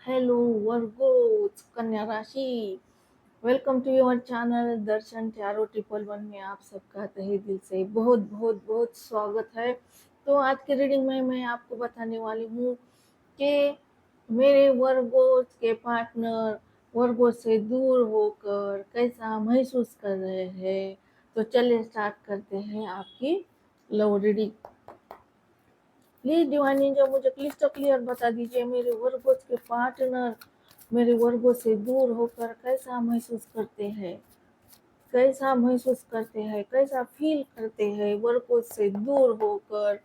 Hello Virgos कन्या राशि, welcome to your channel Darshan tarot 111 में आप सबका तहे दिल से बहुत बहुत बहुत स्वागत है। तो आज की रीडिंग में मैं आपको बताने वाली हूँ कि मेरे वर्गोज के पार्टनर वर्गो से दूर होकर कैसा महसूस कर रहे हैं। तो चलिए स्टार्ट करते हैं आपकी लव रीडिंग। प्लीज डिवाइन जो मुझे क्लिस्टर क्लियर बता दीजिए, मेरे वर्गोज के पार्टनर मेरे वर्गों से दूर होकर कैसा महसूस करते हैं, कैसा महसूस करते हैं, कैसा फील करते हैं वर्गों से दूर होकर।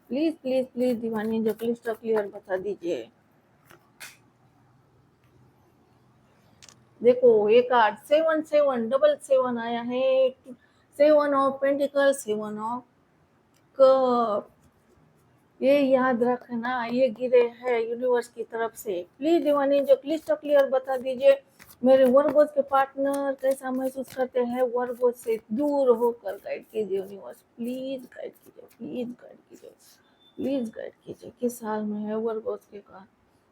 प्लीज प्लीज प्लीज दीवानी जो क्लिस्टर क्लियर बता दीजिए। देखो ये कार्ड 7 7 7 आया है। 7 ऑफ पेंटिकल, 7 ऑफ कप। ये याद रखना, ये गिरे हैं यूनिवर्स की तरफ से। प्लीज दीवानी जो क्लिस्टर क्लियर बता दीजिए, मेरे वर्गोज के पार्टनर कैसा महसूस करते हैं वर्गोज से दूर होकर। गाइड कीजिए यूनिवर्स, प्लीज गाइड कीजिए, प्लीज गाइड कीजिए, प्लीज गाइड कीजिए। किस हाल में है वर्गोज के का।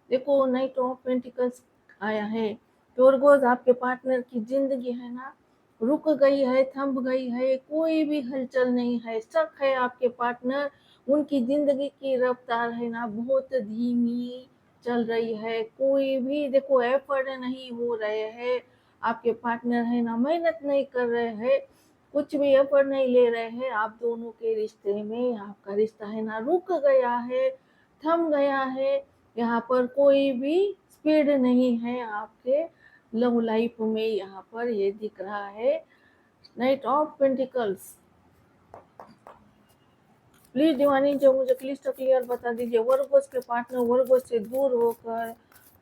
देखो नाइट ऑफ पेंटिकल्स आया है। तो वर्गोज आपके पार्टनर की जिंदगी है ना, रुक गई है, थम गई है, कोई भी हलचल नहीं है, स्टक है आपके पार्टनर। उनकी जिंदगी की रफ्तार है ना बहुत धीमी चल रही है, कोई भी देखो एफर्ट नहीं हो रहे हैं। आपके पार्टनर है ना मेहनत नहीं कर रहे हैं, कुछ भी एफर्ट नहीं ले रहे हैं। आप दोनों के रिश्ते में आपका रिश्ता है ना रुक गया है, थम गया है। यहाँ पर कोई भी स्पीड नहीं है आपके लव लाइफ में, यहाँ पर ये दिख रहा है। Night of pentacles. प्लीज दीवानी जो मुझे क्लिस्टर क्लियर बता दीजिए, वर्गोस के पार्टनर वर्गोस से दूर होकर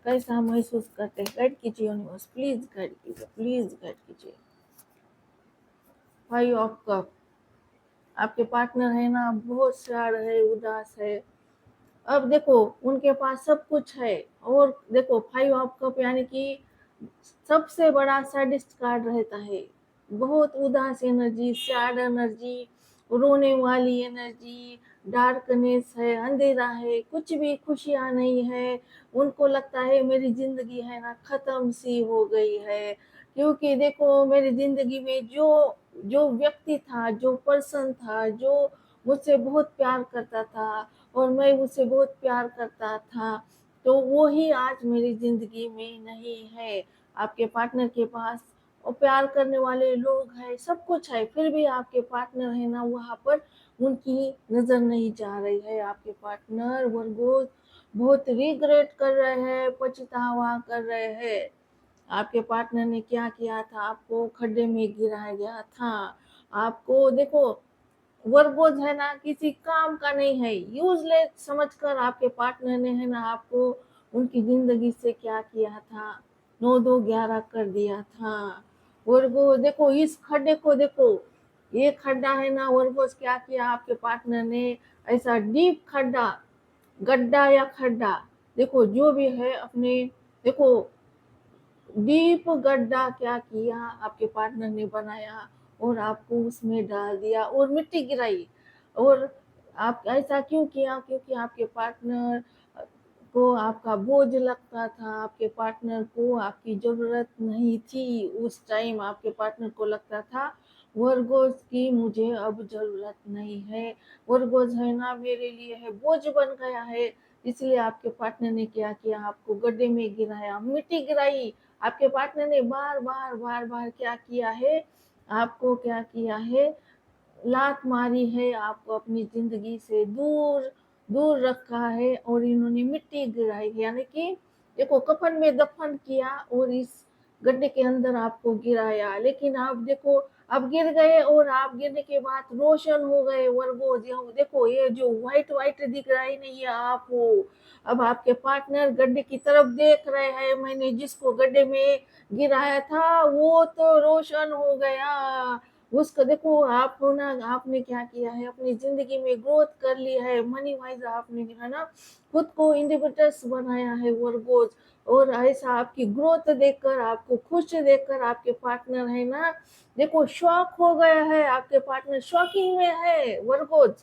कैसा महसूस करते हैं। गाइड कीजिए यूनिवर्स, प्लीज गाइड कीजिए, प्लीज गाइड कीजिए। 5 ऑफ कप। आपके पार्टनर है ना बहुत सैड है, उदास है। अब देखो उनके पास सब कुछ है, और देखो 5 ऑफ कप यानी कि सबसे बड़ा सैडिस्ट कार्ड रहता है। बहुत उदास एनर्जी, सैड एनर्जी, रोने वाली एनर्जी, डार्कनेस है, अंधेरा है, कुछ भी खुशियां नहीं है। उनको लगता है मेरी जिंदगी है ना खत्म सी हो गई है, क्योंकि देखो मेरी जिंदगी में जो जो व्यक्ति था, जो पर्सन था, जो मुझसे बहुत प्यार करता था और मैं उससे बहुत प्यार करता था, तो वो ही आज मेरी जिंदगी में नहीं है। आपके पार्टनर के पास और प्यार करने वाले लोग हैं, सब कुछ है, फिर भी आपके पार्टनर है ना वहाँ पर उनकी नजर नहीं जा रही है। आपके पार्टनर वर्गो बहुत रिग्रेट कर रहे हैं, पछतावा कर रहे हैं। आपके पार्टनर ने क्या किया था, आपको खड्डे में गिराया गया था। आपको देखो वर्गोज है ना किसी काम का नहीं है, यूजलेस समझकर आपके पार्टनर ने है ना आपको उनकी जिंदगी से क्या किया था, 9 2 11 कर दिया था। वर्गो देखो इस खड्डे को देखो, ये खड्डा है ना वर्गोज क्या किया आपके पार्टनर ने, ऐसा डीप खड्डा, गड्ढा या खड्डा, देखो जो भी है अपने, देखो डीप गड्ढा क्या किया आपके पार्टनर ने बनाया, और आपको उसमें डाल दिया और मिट्टी गिराई। और आप ऐसा क्यों किया, क्योंकि आपके पार्टनर को आपका बोझ लगता था, आपके पार्टनर को आपकी जरूरत नहीं थी। उस टाइम आपके पार्टनर को लगता था वर्गोज की मुझे अब जरूरत नहीं है, वर्गोज है ना मेरे लिए है बोझ बन गया है। इसलिए आपके पार्टनर ने क्या किया, आपको गड्ढे में गिराया, मिट्टी गिराई। आपके पार्टनर ने बार बार बार बार क्या किया है, आपको क्या किया है, लात मारी है, आपको अपनी जिंदगी से दूर दूर रखा है, और इन्होंने मिट्टी गिराई है, यानी कि देखो कफन में दफन किया और इस गड्ढे के अंदर आपको गिराया। लेकिन आप देखो अब गिर गए, और आप गिरने के बाद रोशन हो गए वर्गो। देखो ये जो व्हाइट व्हाइट दिख रहा है नहीं, ये आप हो। अब आपके पार्टनर गड्ढे की तरफ देख रहे हैं, मैंने जिसको गड्ढे में गिराया था वो तो रोशन हो गया। उसको देखो आप हो ना, आपने क्या किया है अपनी जिंदगी में ग्रोथ कर ली है, मनी वाइज आपने है ना खुद को इंडिपेंडेंस बनाया है वर्गोज। और ऐसा आपकी ग्रोथ देखकर, आपको खुश देखकर आपके पार्टनर है ना देखो शॉक हो गया है, आपके पार्टनर शॉकिंग में है वर्गोज,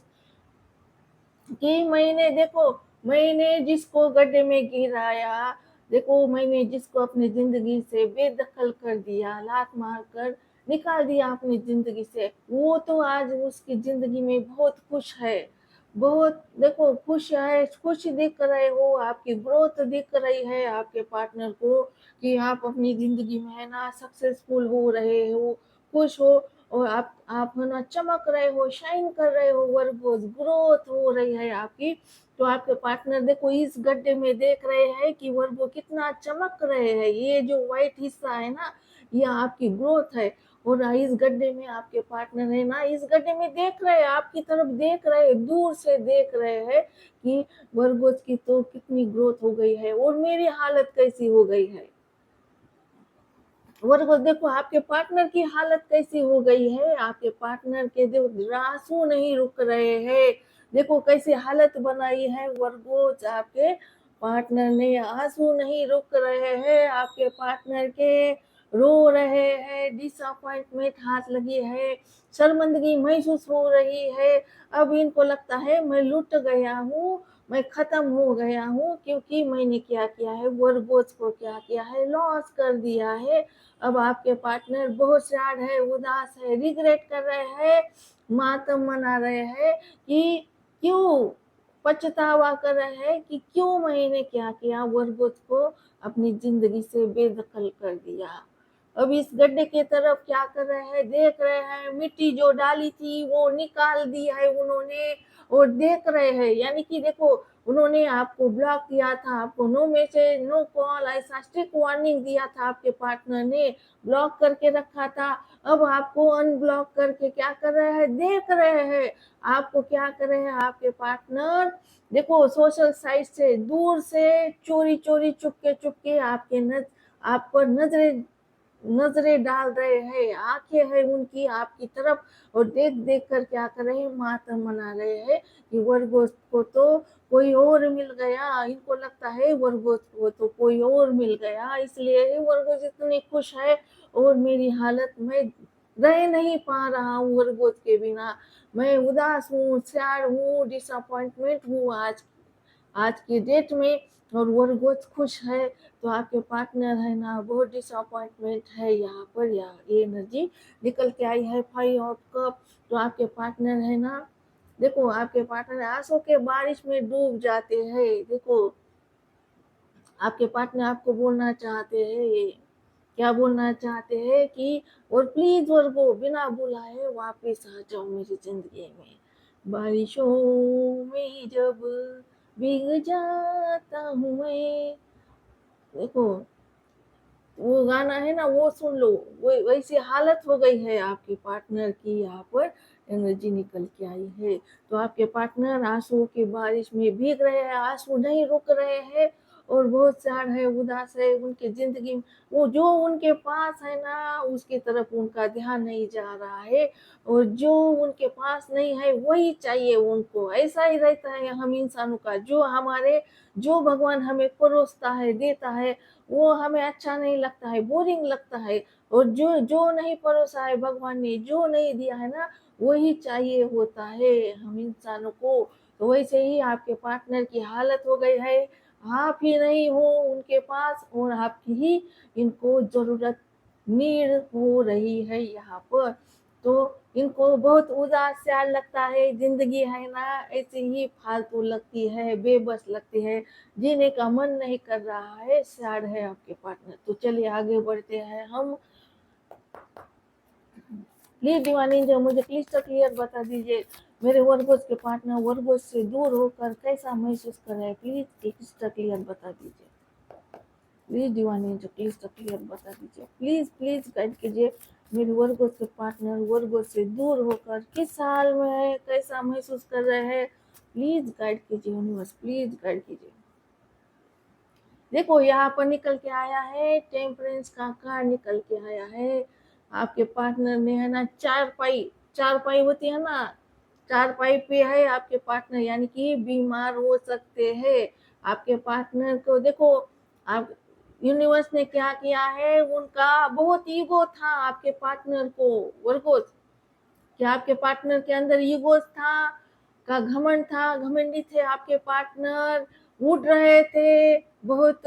कि मैंने देखो मैंने जिसको गड्ढे में गिराया देखो मैंने जिसको अपनी ज़िंदगी से बेदखल कर दिया, लात मार कर निकाल दिया अपनी ज़िंदगी से, वो तो आज उसकी ज़िंदगी में बहुत खुश है। बहुत देखो खुश है, खुश दिख रहे हो, आपकी ग्रोथ दिख रही है आपके पार्टनर को कि आप अपनी ज़िंदगी में है ना सक्सेसफुल हो रहे हो, खुश हो और आप है ना चमक रहे हो, शाइन कर रहे हो, वर्गोस ग्रोथ हो रही है आपकी। तो आपके पार्टनर देखो इस गड्ढे में देख रहे हैं कि वर्गो कितना चमक रहे हैं, ये जो व्हाइट हिस्सा है ना ये आपकी ग्रोथ है। और इस गड्ढे में आपके पार्टनर है ना इस गड्ढे में देख रहे हैं, आपकी तरफ देख रहे हैं, दूर से देख रहे हैं कि वर्गोस की तो कितनी ग्रोथ हो गई है और मेरी हालत कैसी हो गई है। वर्गो देखो आपके पार्टनर की हालत कैसी हो गई है, आपके पार्टनर के देखो आंसू नहीं रुक रहे हैं, देखो कैसी हालत बनाई है वर्गोज आपके पार्टनर ने, आंसू नहीं रुक रहे हैं आपके पार्टनर के, रो रहे हैं, डिसअपॉइंटमेंट हाथ लगी है, शर्मिंदगी महसूस हो रही है। अब इनको लगता है मैं लुट गया हूँ, मैं खत्म हो गया हूँ, क्योंकि मैंने क्या किया है, वर्गोज को क्या किया है, लॉस कर दिया है। अब आपके पार्टनर बहुत सैड है, उदास है, रिग्रेट कर रहे हैं, मातम मना रहे हैं कि क्यों, पछतावा कर रहे हैं कि क्यों मैंने क्या किया, वर्गोस को अपनी जिंदगी से बेदखल कर दिया। अब इस गड्ढे की तरफ क्या कर रहे हैं, देख रहे हैं, मिट्टी जो डाली थी वो निकाल दी है उन्होंने और देख रहे हैं, यानी कि देखो उन्होंने आपको ब्लॉक किया था, आपको नो मैसेज नो कॉल ऐसा स्ट्रिक्ट वार्निंग दिया था, आपके पार्टनर ने ब्लॉक करके रखा था। अब आपको अनब्लॉक करके क्या कर रहे हैं, देख रहे हैं आपको क्या कर रहे हैं आपके पार्टनर, देखो सोशल साइट से दूर से चोरी चोरी चुपके चुपके आप पर नजरें नजरें डाल रहे हैं, आंखें हैं उनकी आपकी तरफ और देख देख कर क्या कर रहे हैं, मातम मना रहे हैं कि वर्गोस को तो कोई और मिल गया, इनको लगता है वर्गोस को तो कोई और मिल गया, इसलिए वर्गोस इतनी खुश है और मेरी हालत में रह नहीं पा रहा हूँ वर्गोस के बिना, मैं उदास हूँ, सैड हूँ, डिसअपॉइंटमेंट हूँ आज की डेट में। और वर्गोस खुश है तो आपके पार्टनर है ना बहुत डिसअपॉइंटमेंट है, यहाँ पर ये एनर्जी निकल के आई है 5 ऑफ कप। तो आपके पार्टनर है ना, देखो आपके पार्टनर आंसू के बारिश में डूब जाते हैं, देखो आपके पार्टनर आपको बोलना चाहते हैं, क्या बोलना चाहते हैं कि और प्लीज वर्गो बिना बुलाए वापस आ जाओ मेरी जिंदगी में, बारिशों में जब भीग जाता हूँ मैं, देखो वो गाना है ना वो सुन लो, वो वैसी हालत हो गई है आपके पार्टनर की, यहाँ पर एनर्जी निकल के आई है। तो आपके पार्टनर आंसुओं की बारिश में भीग रहे हैं, आंसू नहीं रुक रहे हैं और बहुत सैड है, उदास है, उनकी जिंदगी में वो जो उनके पास है ना उसकी तरफ उनका ध्यान नहीं जा रहा है और जो उनके पास नहीं है वही चाहिए उनको, ऐसा ही रहता है हम इंसानों का, जो भगवान हमें परोसता है देता है वो हमें अच्छा नहीं लगता है, बोरिंग लगता है, और जो जो नहीं परोसा है भगवान ने, जो नहीं दिया है ना वही चाहिए होता है हम इंसानों को। तो वैसे ही आपके पार्टनर की हालत हो गई है, आप ही नहीं हो उनके पास और आपकी ही इनको जरूरत नीड हो रही है यहाँ पर। तो इनको बहुत उदास सा लगता है, जिंदगी है ना ऐसे ही फालतू लगती है, बेबस लगती है, जीने का मन नहीं कर रहा है, सैड है आपके पार्टनर। तो चलिए आगे बढ़ते हैं हम। प्लीज दीवानी जो मुझे क्लिस्टर क्लियर बता दीजिए, मेरे वर्गोस के पार्टनर वर्गोस से दूर होकर कैसा महसूस कर रहे हैं, प्लीज क्लिस्टर क्लियर बता दीजिए। प्लीज दीवानी जो क्लिस्टर क्लियर बता दीजिए, प्लीज प्लीज गाइड कीजिए, मेरे वर्गोस के पार्टनर वर्गोस से दूर होकर किस हाल में है, कैसा महसूस कर रहे हैं, प्लीज गाइड कीजिए यूनिवर्स, प्लीज गाइड कीजिए। देखो यहाँ पर निकल के आया है टेम्परेंस का कार्ड निकल के आया है, आपके पार्टनर ने है ना चार पाई होती है ना, चार पाई पे है आपके पार्टनर, यानी कि बीमार हो सकते हैं आपके पार्टनर को। देखो आप यूनिवर्स ने क्या किया है, उनका बहुत ईगो था आपके पार्टनर को, वर्गोस क्या आपके पार्टनर के अंदर ईगो था, का घमंड था, घमंडी थे आपके पार्टनर, उड़ रहे थे बहुत,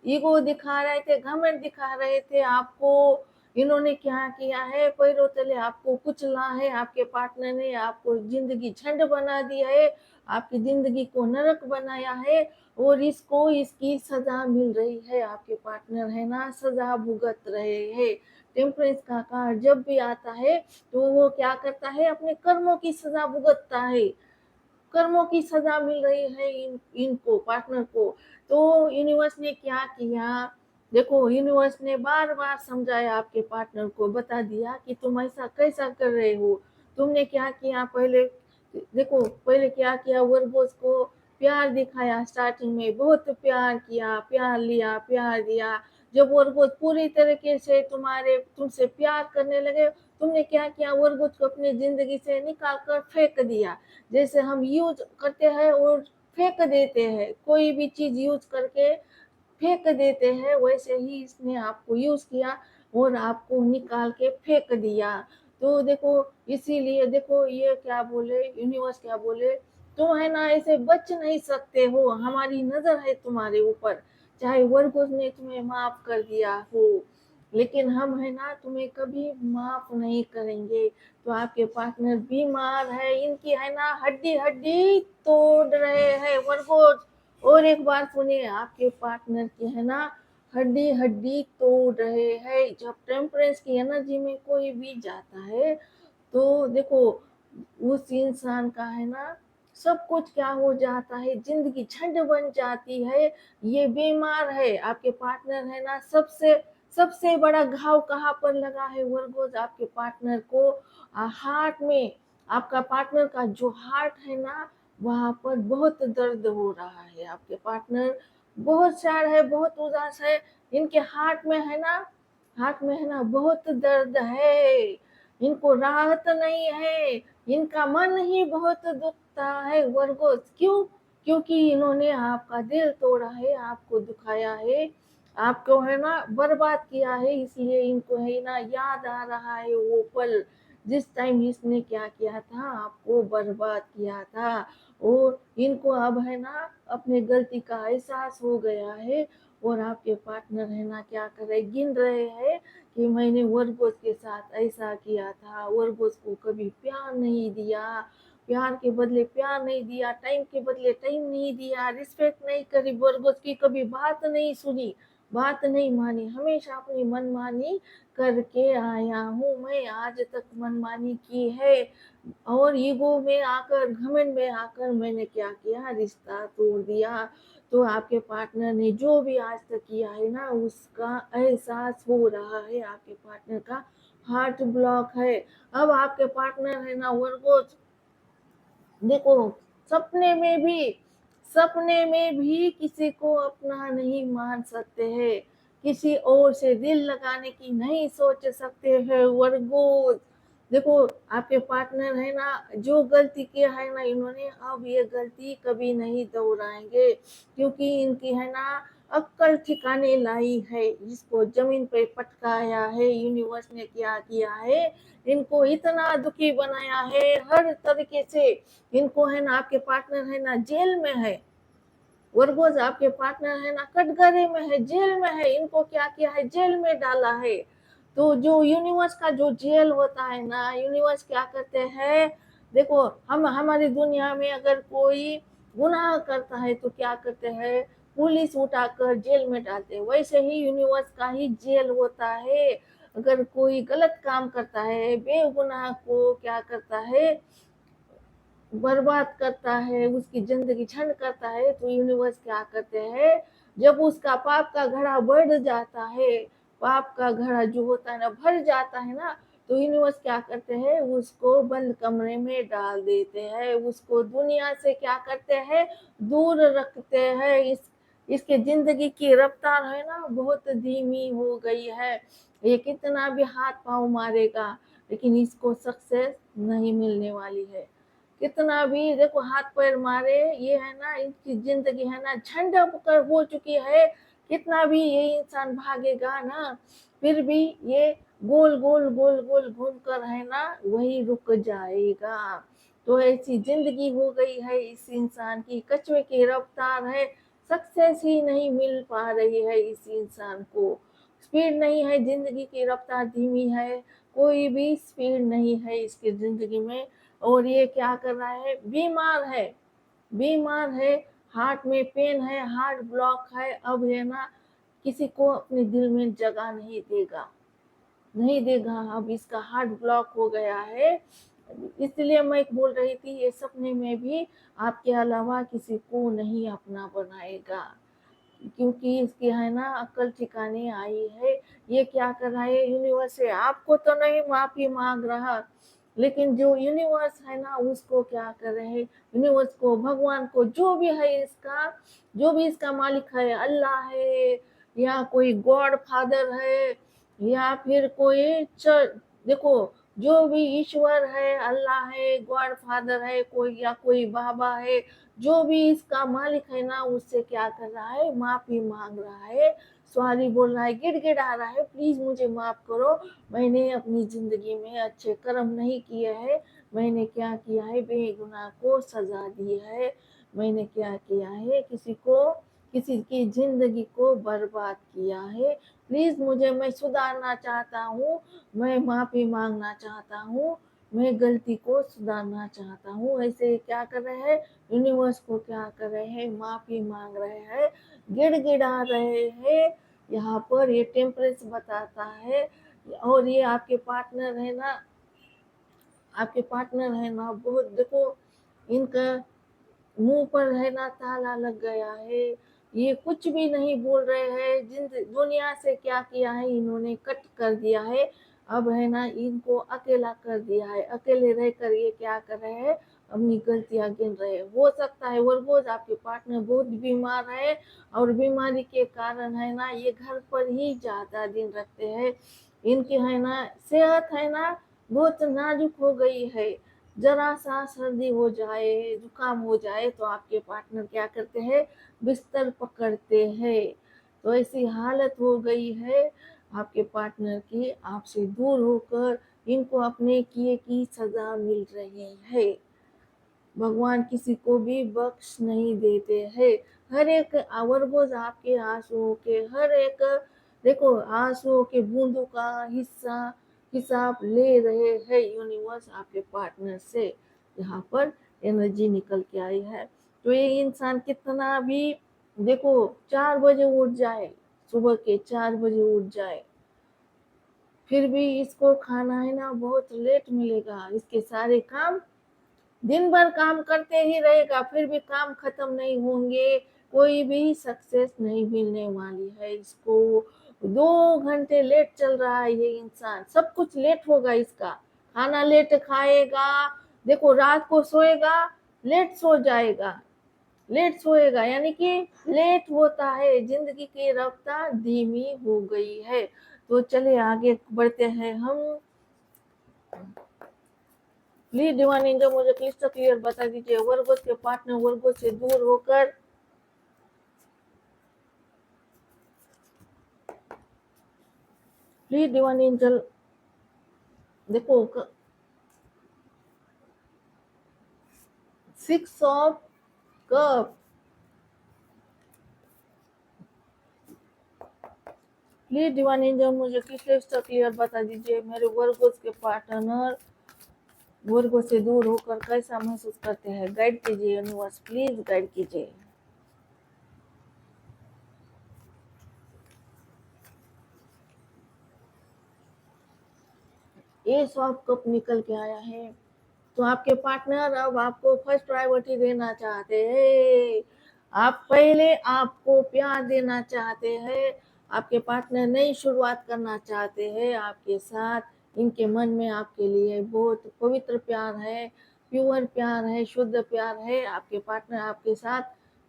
ईगो दिखा रहे थे, घमंड दिखा रहे थे आपको। इन्होंने क्या किया है, पैरों तले आपको कुचला है, आपके पार्टनर ने आपको जिंदगी झंड बना दिया है, आपकी जिंदगी को नरक बनाया है, और इसको इसकी सजा मिल रही है। आपके पार्टनर है ना, सजा भुगत रहे हैं। टेम्परेंस का कार्ड जब भी आता है तो वो क्या करता है, अपने कर्मों की सजा भुगतता है। कर्मों की सजा मिल रही है इनको, पार्टनर को। तो यूनिवर्स ने क्या किया, देखो यूनिवर्स ने बार बार समझाया आपके पार्टनर को, बता दिया कि तुम ऐसा कैसा कर रहे हो। तुमने क्या किया पहले, देखो पहले क्या किया, वर्गोस को प्यार दिखाया, स्टार्टिंग में बहुत प्यार किया, प्यार लिया, प्यार दिया। जब वर्गोस पूरी तरीके से तुमसे प्यार करने लगे, तुमने क्या किया, वर्गोस को अपनी जिंदगी से निकाल कर फेंक दिया। जैसे हम यूज करते हैं और फेंक देते हैं, कोई भी चीज यूज करके फेंक देते हैं, वैसे ही इसने आपको यूज किया और आपको निकाल के फेंक दिया। तो देखो, इसीलिए देखो ये क्या बोले, यूनिवर्स क्या बोले, तुम है ना ऐसे बच नहीं सकते हो, हमारी नजर है तुम्हारे ऊपर। चाहे वर्गों ने तुम्हें माफ कर दिया हो, लेकिन हम है ना तुम्हें कभी माफ नहीं करेंगे। तो आपके पार्टनर बीमार है, इनकी है ना हड्डी हड्डी तोड़ रहे हैं वर्गों। और एक बार सुनिए, आपके पार्टनर की है ना हड्डी हड्डी तोड़ रहे हैं। जब टेम्परेंस की एनर्जी में कोई भी जाता है तो देखो, उस इंसान का है ना सब कुछ क्या हो जाता है, जिंदगी झंड बन जाती है। ये बीमार है, आपके पार्टनर है ना, सबसे सबसे बड़ा घाव कहाँ पर लगा है वर्गोज, आपके पार्टनर को हार्ट में। आपका पार्टनर का जो हार्ट है ना, वहां पर बहुत दर्द हो रहा है। आपके पार्टनर बहुत सैड है, बहुत उदास है, इनके हार्ट में है ना, हार्ट में है ना बहुत दर्द है, इनको राहत नहीं है, इनका मन ही बहुत दुखता है वर्गो। क्यों? क्योंकि इन्होंने आपका दिल तोड़ा है, आपको दुखाया है, आपको है ना बर्बाद किया है। इसलिए इनको है ना याद आ रहा है वो पल, जिस टाइम इसने क्या किया था, आपको बर्बाद किया था। और इनको अब है ना अपने गलती का एहसास हो गया है। और आपके पार्टनर है ना क्या कर रहे, गिन रहे हैं कि मैंने वर्गोस के साथ ऐसा किया था, वर्गोस को कभी प्यार नहीं दिया, प्यार के बदले प्यार नहीं दिया, टाइम के बदले टाइम नहीं दिया, रिस्पेक्ट नहीं करी वर्गोस की, कभी बात नहीं सुनी, बात नहीं मानी, हमेशा अपनी मनमानी करके आया हूँ मैं, आज तक मनमानी की है। और ईगो में आकर, घमंड में आकर मैंने क्या किया, रिश्ता तोड़ दिया। तो आपके पार्टनर ने जो भी आज तक किया है ना, उसका एहसास हो रहा है। आपके पार्टनर का हार्ट ब्लॉक है। अब आपके पार्टनर है ना वर्गो, देखो सपने में भी किसी को अपना नहीं मान सकते हैं, किसी और से दिल लगाने की नहीं सोच सकते हैं वर्गो। देखो, आपके पार्टनर है ना, जो गलती किया है ना इन्होंने, अब ये गलती कभी नहीं दोहराएंगे, क्योंकि इनकी है ना अक्ल ठिकाने लाई है, जिसको जमीन पे पटकाया है। यूनिवर्स ने क्या किया है, इनको इतना दुखी बनाया है हर तरीके से। इनको है ना, आपके पार्टनर है ना जेल में है, वर्गोज आपके पार्टनर है ना कटघरे में है, जेल में है, इनको क्या किया है, जेल में डाला है। तो जो यूनिवर्स का जो जेल होता है ना, यूनिवर्स क्या करते हैं, देखो हम हमारी दुनिया में अगर कोई गुनाह करता है तो क्या करते हैं, पुलिस उठाकर जेल में डालते हैं। वैसे ही यूनिवर्स का ही जेल होता है। अगर कोई गलत काम करता है, बेगुनाह को क्या करता है, बर्बाद करता है, उसकी जिंदगी छंड करता है, तो यूनिवर्स क्या करते हैं, जब उसका पाप का घड़ा बढ़ जाता है, पाप का घड़ा जो होता है ना भर जाता है ना, तो यूनिवर्स क्या करते हैं, उसको बंद कमरे में डाल देते हैं, उसको दुनिया से क्या करते हैं, दूर रखते हैं। इसके जिंदगी की रफ्तार है ना बहुत धीमी हो गई है। ये कितना भी हाथ पाँव मारेगा, लेकिन इसको सक्सेस नहीं मिलने वाली है। कितना भी देखो हाथ पैर मारे, ये है ना इनकी जिंदगी है ना झंड कर हो चुकी है। कितना भी ये इंसान भागेगा ना, फिर भी ये गोल गोल गोल गोल घूम कर है ना वही रुक जाएगा। तो ऐसी जिंदगी हो गई है इस इंसान की, कछुए की रफ्तार है, सक्सेस ही नहीं मिल पा रही है इस इंसान को, स्पीड नहीं है, जिंदगी की रफ्तार धीमी है, कोई भी स्पीड नहीं है इसकी जिंदगी में। और ये क्या कर रहा है, बीमार है, बीमार है, हार्ट में पेन है, हार्ट ब्लॉक है। अब है ना किसी को अपने दिल में जगह नहीं देगा, नहीं देगा, अब इसका हार्ट ब्लॉक हो गया है। इसलिए मैं बोल रही थी ये सपने में भी आपके अलावा किसी को नहीं अपना बनाएगा, क्योंकि इसकी है ना अक्ल ठिकाने आई है। ये क्या कर रहा है, यूनिवर्स से आपको तो नहीं माफी मांग रहा, लेकिन जो यूनिवर्स है ना उसको क्या कर रहे हैं, यूनिवर्स को, भगवान को, जो भी है इसका, जो भी इसका मालिक है, अल्लाह है या कोई गॉड फादर है या फिर कोई देखो, जो भी ईश्वर है, अल्लाह है, गॉड फादर है कोई, या कोई बाबा है, जो भी इसका मालिक है ना उससे क्या कर रहा है, माफी मांग रहा है, सॉरी बोल रहा है, गिड़गिड़ा रहा है, प्लीज मुझे माफ करो, मैंने अपनी जिंदगी में अच्छे कर्म नहीं किए हैं, मैंने क्या किया है, बेगुनाह को सजा दी है, मैंने क्या किया है, किसी की जिंदगी को बर्बाद किया है, प्लीज मुझे, मैं सुधारना चाहता हूँ, मैं माफी मांगना चाहता हूँ, मैं गलती को सुधारना चाहता हूँ। ऐसे क्या कर रहे हैं, यूनिवर्स को क्या कर रहे हैं, माफी मांग रहे हैं, गिड़गिड़ा रहे हैं। यहाँ पर ये टेम्परेचर बताता है। और ये आपके पार्टनर है ना, आपके पार्टनर है ना, बहुत देखो, इनका मुंह पर है ना ताला लग गया है, ये कुछ भी नहीं बोल रहे हैं, जिन दुनिया से क्या किया है इन्होंने, कट कर दिया है, अब है ना इनको अकेला कर दिया है, अकेले रहकर ये क्या कर रहे हैं, अपनी गलतियां गिन रहे हैं। हो सकता है वर्गोज आपके पार्टनर बहुत बीमार है, और बीमारी के कारण है ना ये घर पर ही ज्यादा दिन रखते हैं, इनकी है ना सेहत है ना बहुत नाजुक हो गई है, जरा सा सर्दी हो जाए, जुकाम हो जाए तो आपके पार्टनर क्या करते हैं, बिस्तर पकड़ते हैं। तो ऐसी हालत हो गई है आपके पार्टनर की, आपसे दूर होकर इनको अपने किए की सजा मिल रही है। भगवान किसी को भी बख्श नहीं देते हैं। हर एक वर्गोज आपके आंसुओं के, हर एक देखो आंसुओं के बूंदों का हिसाब ले रहे हैं यूनिवर्स आपके पार्टनर से। यहाँ पर एनर्जी निकल के आई है। तो ये इंसान कितना भी देखो 4 बजे उठ जाए, सुबह के 4 बजे उठ जाए, फिर भी इसको खाना है ना बहुत लेट मिलेगा, इसके सारे काम, दिन भर काम करते ही रहेगा फिर भी काम खत्म नहीं होंगे, कोई भी सक्सेस नहीं मिलने वाली है इसको। 2 घंटे लेट चल रहा है ये इंसान, सब कुछ लेट होगा इसका, खाना लेट खाएगा, देखो रात को सोएगा, लेट सो जाएगा, लेट सोएगा, यानी कि लेट होता है, जिंदगी की रफ्तार धीमी हो गई है। तो चले आगे बढ़ते हैं हम। प्लीज डिवाइन एंजल मुझे क्लिस्टर क्लियर बता दीजिए, वर्गों के पार्टनर वर्गों से दूर होकर प्लीज डिवाइन एंजल देखो 6 of cup, please divine angel मुझे क्लिस्टर क्लियर बता दीजिए, मेरे वर्गों के पार्टनर वर्गों से दूर होकर कैसा महसूस करते हैं, गाइड कीजिए यूनिवर्स, प्लीज गाइड कीजिए। एस ऑफ कप निकल के आया है, तो आपके पार्टनर अब आपको फर्स्ट प्रायोरिटी देना चाहते हैं, आप पहले आपको प्यार देना चाहते हैं, आपके पार्टनर नई शुरुआत करना चाहते हैं आपके साथ, इनके मन में आपके लिए बहुत पवित्र प्यार है, प्योर प्यार है, शुद्ध प्यार है, आपके पार्टनर आपके साथ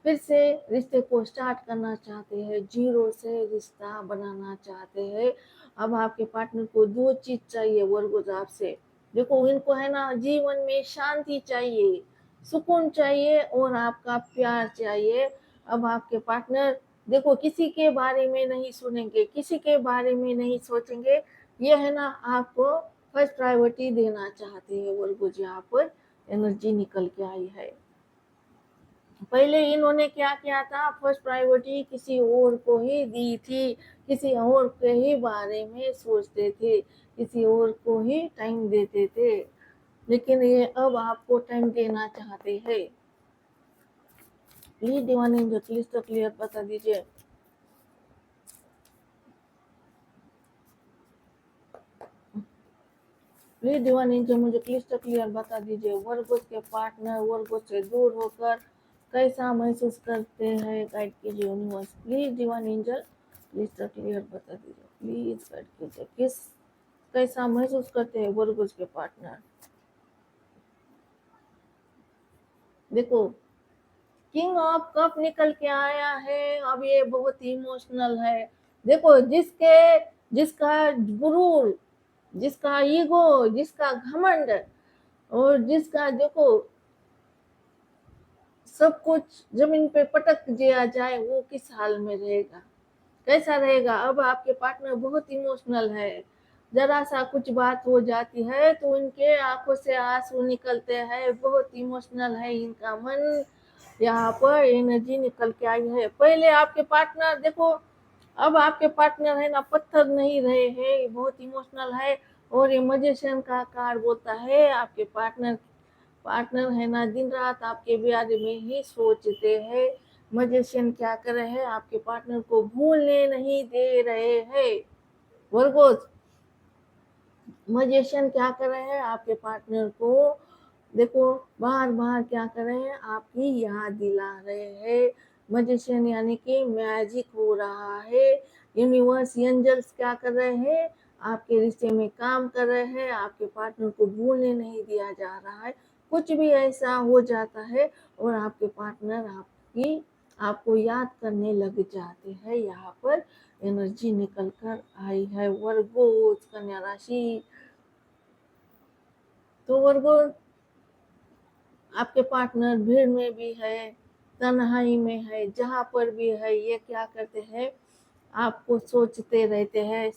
फिर से रिश्ते को स्टार्ट करना चाहते हैं, जीरो से रिश्ता बनाना चाहते हैं। अब आपके पार्टनर को 2 चीज चाहिए वर्गोज आपसे, देखो इनको है ना जीवन में शांति चाहिए, सुकून चाहिए और आपका प्यार चाहिए। अब आपके पार्टनर देखो किसी के बारे में नहीं सुनेंगे, किसी के बारे में नहीं सोचेंगे, ये है ना आपको फर्स्ट प्रायोरिटी देना चाहते हैं वर्गोज, यहाँ पर एनर्जी निकल के आई है। पहले इन्होंने क्या किया था, फर्स्ट प्रायोरिटी किसी और को ही दी थी, किसी और के ही बारे में सोचते थे, किसी और को ही टाइम देते थे, लेकिन ये अब आपको टाइम देना चाहते हैं। प्लीज डिवाइन एंजल प्लीज तो क्लियर बता दीजिए। प्लीज डिवाइन एंजल मुझे क्लिस्टर क्लियर बता दीजिए, वर्गो के पार्टनर वर्गो से दूर होकर कैसा महसूस करते हैं, गाइड कीजिए universe. Please divine angel clyster clear बता दीजिए, प्लीज गाइड कीजिए, कैसा महसूस करते हैं वर्गो के पार्टनर। देखो किंग ऑफ कप निकल के आया है, अब ये बहुत इमोशनल है। देखो जिसका गुरूर, जिसका ईगो, जिसका घमंड, और जिसका देखो सब कुछ जमीन पे पटक दिया जाए, वो किस हाल में रहेगा, कैसा रहेगा। अब आपके पार्टनर बहुत इमोशनल है, जरा सा कुछ बात हो जाती है तो उनके आंखों से आंसू निकलते हैं, बहुत इमोशनल है इनका मन। यहाँ पर एनर्जी निकल के आई है। पहले आपके पार्टनर देखो, अब आपके पार्टनर है ना पत्थर नहीं रहे हैं, बहुत इमोशनल है। और ये मजिशियन का कार्ड बोलता है आपके पार्टनर है ना दिन रात आपके बारे में ही सोचते हैं। मजिशियन क्या कर रहे हैं, आपके पार्टनर को भूलने नहीं दे रहे हैं। वर्गोस मजिशियन क्या कर रहे हैं, आपके पार्टनर को देखो बार बार क्या कर रहे हैं, आपकी याद दिला रहे हैं। मजिशियन यानी कि मैजिक हो रहा है। यूनिवर्स एंजल्स क्या कर रहे हैं, आपके रिश्ते में काम कर रहे हैं, आपके पार्टनर को भूलने नहीं दिया जा रहा है। कुछ भी ऐसा हो जाता है और आपके पार्टनर आपको याद करने लग जाते हैं। यहाँ पर एनर्जी निकल कर आई है वर्गो कन्या राशि। तो वर्गो आपके पार्टनर भीड़ में भी है, तन्हाई में है, जहाँ पर भी है, ये क्या करते हैं, आपको सोचते रहते हैं।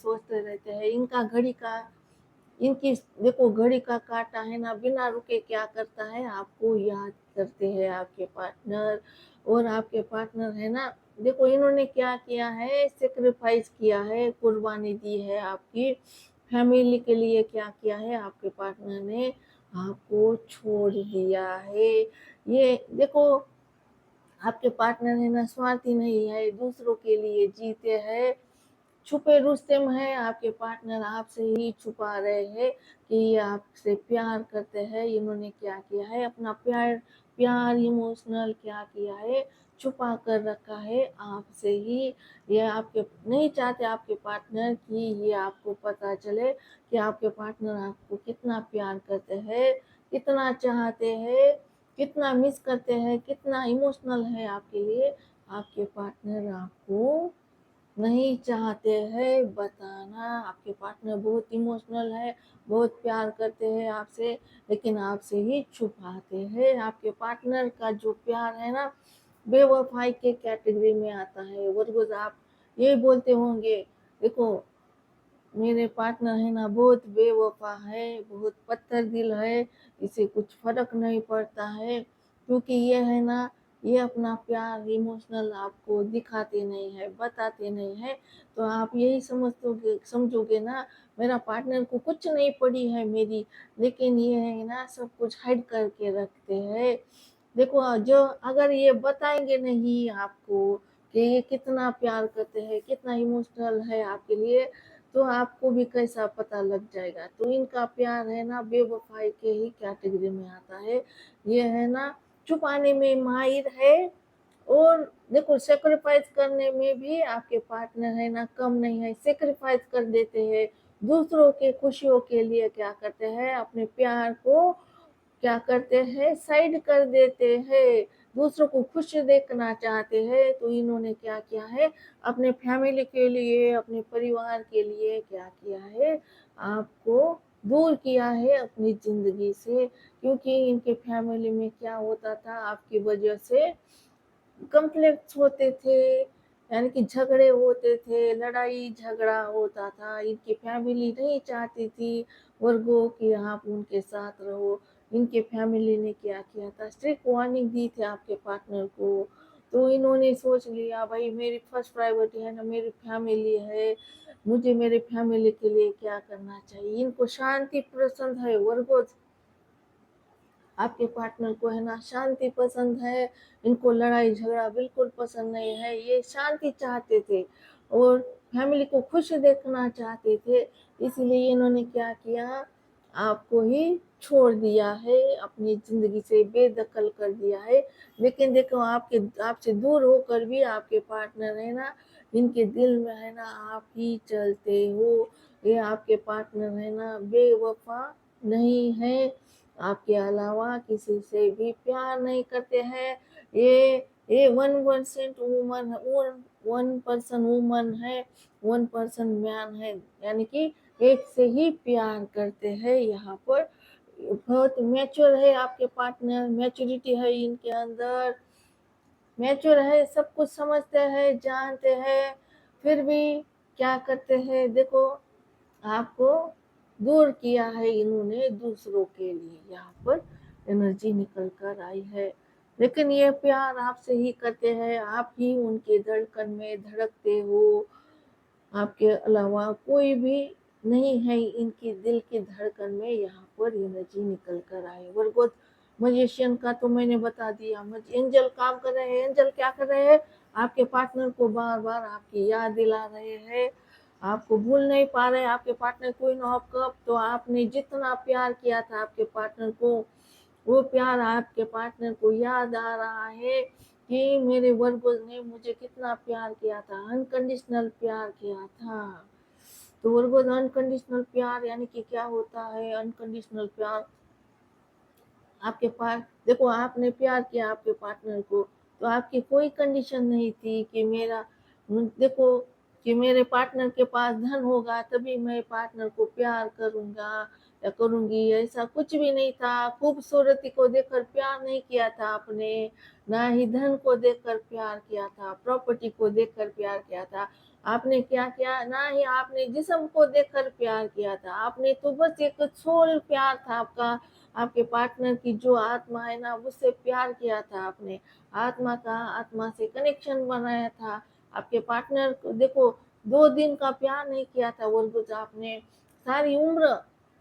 इनकी देखो घड़ी का काटा है ना, बिना रुके क्या करता है, आपको याद करते हैं आपके पार्टनर। और आपके पार्टनर है ना, देखो इन्होंने क्या किया है, सेक्रीफाइस किया है, कुर्बानी दी है आपकी फैमिली के लिए। क्या किया है, आपके पार्टनर ने आपको छोड़ दिया है। ये देखो आपके पार्टनर है ना स्वार्थी नहीं है, दूसरों के लिए जीते हैं। छुपे रुस्तम है, आपके पार्टनर आपसे ही छुपा रहे हैं कि ये आपसे प्यार करते हैं। इन्होंने क्या किया है, अपना प्यार प्यार इमोशनल क्या किया है, छुपा कर रखा है आपसे ही। ये आपके नहीं चाहते आपके पार्टनर कि ये आपको पता चले कि आपके पार्टनर आपको कितना प्यार करते हैं, कितना चाहते हैं, कितना मिस करते हैं, कितना इमोशनल है आपके लिए। आपके पार्टनर आपको नहीं चाहते हैं बताना। आपके पार्टनर बहुत इमोशनल है, बहुत प्यार करते हैं आपसे, लेकिन आपसे ही छुपाते हैं। आपके पार्टनर का जो प्यार है ना, बेवफाई के कैटेगरी में आता है। वर्गोज आप ये बोलते होंगे, देखो मेरे पार्टनर है ना बहुत बेवफा है, बहुत पत्थर दिल है, इसे कुछ फर्क नहीं पड़ता है, क्योंकि ये है ना, ये अपना प्यार इमोशनल आपको दिखाते नहीं है, बताते नहीं है। तो आप यही समझोगे ना, मेरा पार्टनर को कुछ नहीं पड़ी है मेरी, लेकिन ये है ना सब कुछ हाइड करके रखते हैं। देखो जो अगर ये बताएंगे नहीं आपको कि ये कितना प्यार करते हैं, कितना इमोशनल है आपके लिए, तो आपको भी कैसा पता लग जाएगा। तो इनका प्यार है ना बेवफाई के ही कैटेगरी में आता है। ये है ना छुपाने में माहिर है, और देखो सेक्रीफाइस करने में भी आपके पार्टनर है ना कम नहीं है, सेक्रीफाइस कर देते हैं। दूसरों के खुशियों के लिए क्या करते हैं, अपने प्यार को क्या करते हैं, साइड कर देते हैं। दूसरों को खुश देखना चाहते हैं, तो इन्होंने क्या किया है, अपने फैमिली के लिए, अपने परिवार के लिए क्या किया है, आपको दूर किया है अपनी जिंदगी से। क्योंकि इनके फैमिली में क्या होता था, आपकी वजह से कॉन्फ्लिक्ट्स होते थे, यानी कि झगड़े होते थे, लड़ाई झगड़ा होता था। इनकी फैमिली नहीं चाहती थी वर्गो कि आप उनके साथ रहो, इनके फैमिली ने क्या किया था, स्ट्रिक्ट वार्निंग दी थी आपके पार्टनर को। तो इन्होंने सोच लिया भाई मेरी फर्स्ट प्रायोरिटी है ना मेरी फैमिली है, मुझे मेरे फैमिली के लिए क्या करना चाहिए। इनको शांति पसंद है वर्गोज, आपके पार्टनर को है ना शांति पसंद है, इनको लड़ाई झगड़ा बिल्कुल पसंद नहीं है, ये शांति चाहते थे और फैमिली को खुश देखना चाहते थे। इसलिए इन्होंने क्या किया, आपको ही छोड़ दिया है, अपनी जिंदगी से बेदखल कर दिया है। लेकिन देखो आपके आपसे दूर होकर भी आपके पार्टनर है ना, इनके दिल में है ना आप ही चलते हो। ये आपके पार्टनर है ना बेवफा नहीं है, आपके अलावा किसी से भी प्यार नहीं करते हैं। ये 1% वुमन, 1% वुमन है, 1% मैन है, यानी कि एक से ही प्यार करते हैं। यहाँ पर बहुत मैच्योर है आपके पार्टनर, मैच्योरिटी है इनके अंदर, मैच्योर है, सब कुछ समझते हैं जानते हैं, फिर भी क्या करते हैं, देखो आपको दूर किया है इन्होंने दूसरों के लिए। यहाँ पर एनर्जी निकल कर आई है, लेकिन ये प्यार आपसे ही करते हैं, आप ही उनके धड़कन में धड़कते हो, आपके अलावा कोई भी नहीं है इनकी दिल की धड़कन में। यहाँ पर एनर्जी निकल कर आए वर्गो। मजिशियन का तो मैंने बता दिया, एंजल काम कर रहे हैं, एंजल क्या कर रहे हैं, आपके पार्टनर को बार बार आपकी याद दिला रहे हैं, आपको भूल नहीं पा रहे आपके पार्टनर क्वीन ऑफ कप। तो आपने जितना प्यार किया था आपके पार्टनर को, वो प्यार आपके पार्टनर को याद आ रहा है कि मेरे वर्गोज ने मुझे कितना प्यार किया था, अनकंडीशनल प्यार किया था। तो वर्गोज अनकंडीशनल प्यार यानी कि क्या होता है, अनकंडीशनल प्यार आपके पास, देखो आपने प्यार किया आपके पार्टनर को, तो आपकी कोई कंडीशन नहीं थी कि मेरा, देखो कि मेरे पार्टनर के पास धन होगा तभी मैं पार्टनर को प्यार करूंगा या करूंगी, ऐसा कुछ भी नहीं था। खूबसूरती को देखकर प्यार नहीं किया था आपने, ना ही धन को देखकर प्यार किया था, प्रॉपर्टी को देखकर प्यार किया था। आपने क्या किया, ना ही आपने जिस्म को देखकर प्यार किया था, आपने तो बस एक सोल प्यार था आपका, आपके पार्टनर की जो आत्मा है ना उससे प्यार किया था आपने, आत्मा का आत्मा से कनेक्शन बनाया था। आपके पार्टनर को देखो 2 दिन का प्यार नहीं किया था वर्गुज, आपने सारी उम्र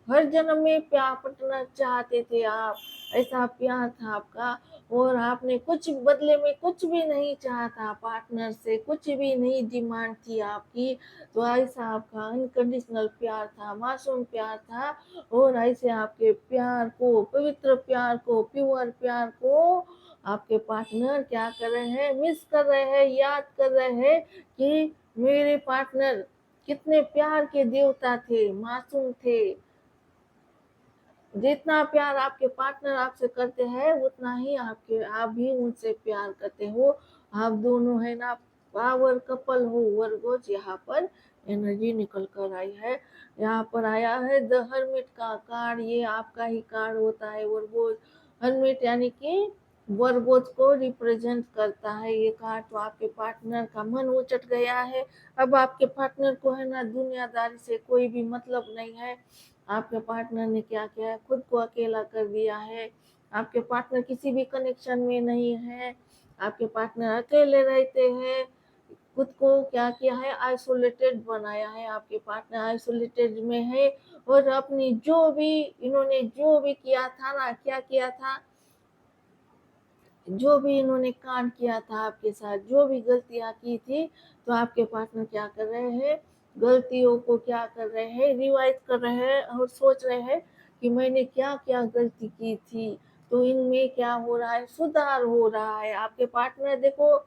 हर जन्म में प्यार पटना चाहते थे आप, ऐसा प्यार था आपका। और आपने कुछ बदले में कुछ भी नहीं चाहा था पार्टनर से, कुछ भी नहीं डिमांड थी आपकी। तो ऐसा आपका अनकंडीशनल प्यार था, मासूम प्यार था। और ऐसे आपके प्यार को, पवित्र प्यार को, प्योर प्यार को आपके पार्टनर क्या कर रहे हैं, मिस कर रहे हैं, याद कर रहे हैं कि मेरे पार्टनर कितने प्यार के देवता थे, मासूम थे। जितना प्यार आपके पार्टनर आपसे करते हैं उतना ही आपके आप भी उनसे प्यार करते हो। आप दोनों है ना पावर कपल हो वर्गोज। यहाँ पर एनर्जी निकल कर आई है, यहाँ पर आया है द हर्मिट का कार्ड, ये आपका ही कार्ड होता है वर्गोज। हर्मिट यानी कि वर्गोज को रिप्रेजेंट करता है ये कार्ड। तो आपके पार्टनर का मन उचट गया है, अब आपके पार्टनर को है ना दुनियादारी से कोई भी मतलब नहीं है। आपके पार्टनर ने क्या किया है, खुद को अकेला कर दिया है, आपके पार्टनर किसी भी कनेक्शन में नहीं है, आपके पार्टनर अकेले रहते हैं, खुद को क्या किया है, आइसोलेटेड बनाया है, आपके पार्टनर आइसोलेटेड में है। और अपनी जो भी इन्होंने जो भी किया था ना, क्या किया था, जो भी इन्होंने कांड किया था आपके साथ, जो भी गलतियां की थी, तो आपके पार्टनर क्या कर रहे हैं, गलतियों को क्या कर रहे हैं, रिवाइज कर रहे हैं और सोच रहे हैं कि मैंने क्या क्या गलती की थी। तो इनमें क्या हो रहा है, सुधार हो रहा है। आपके पार्टनर देखो,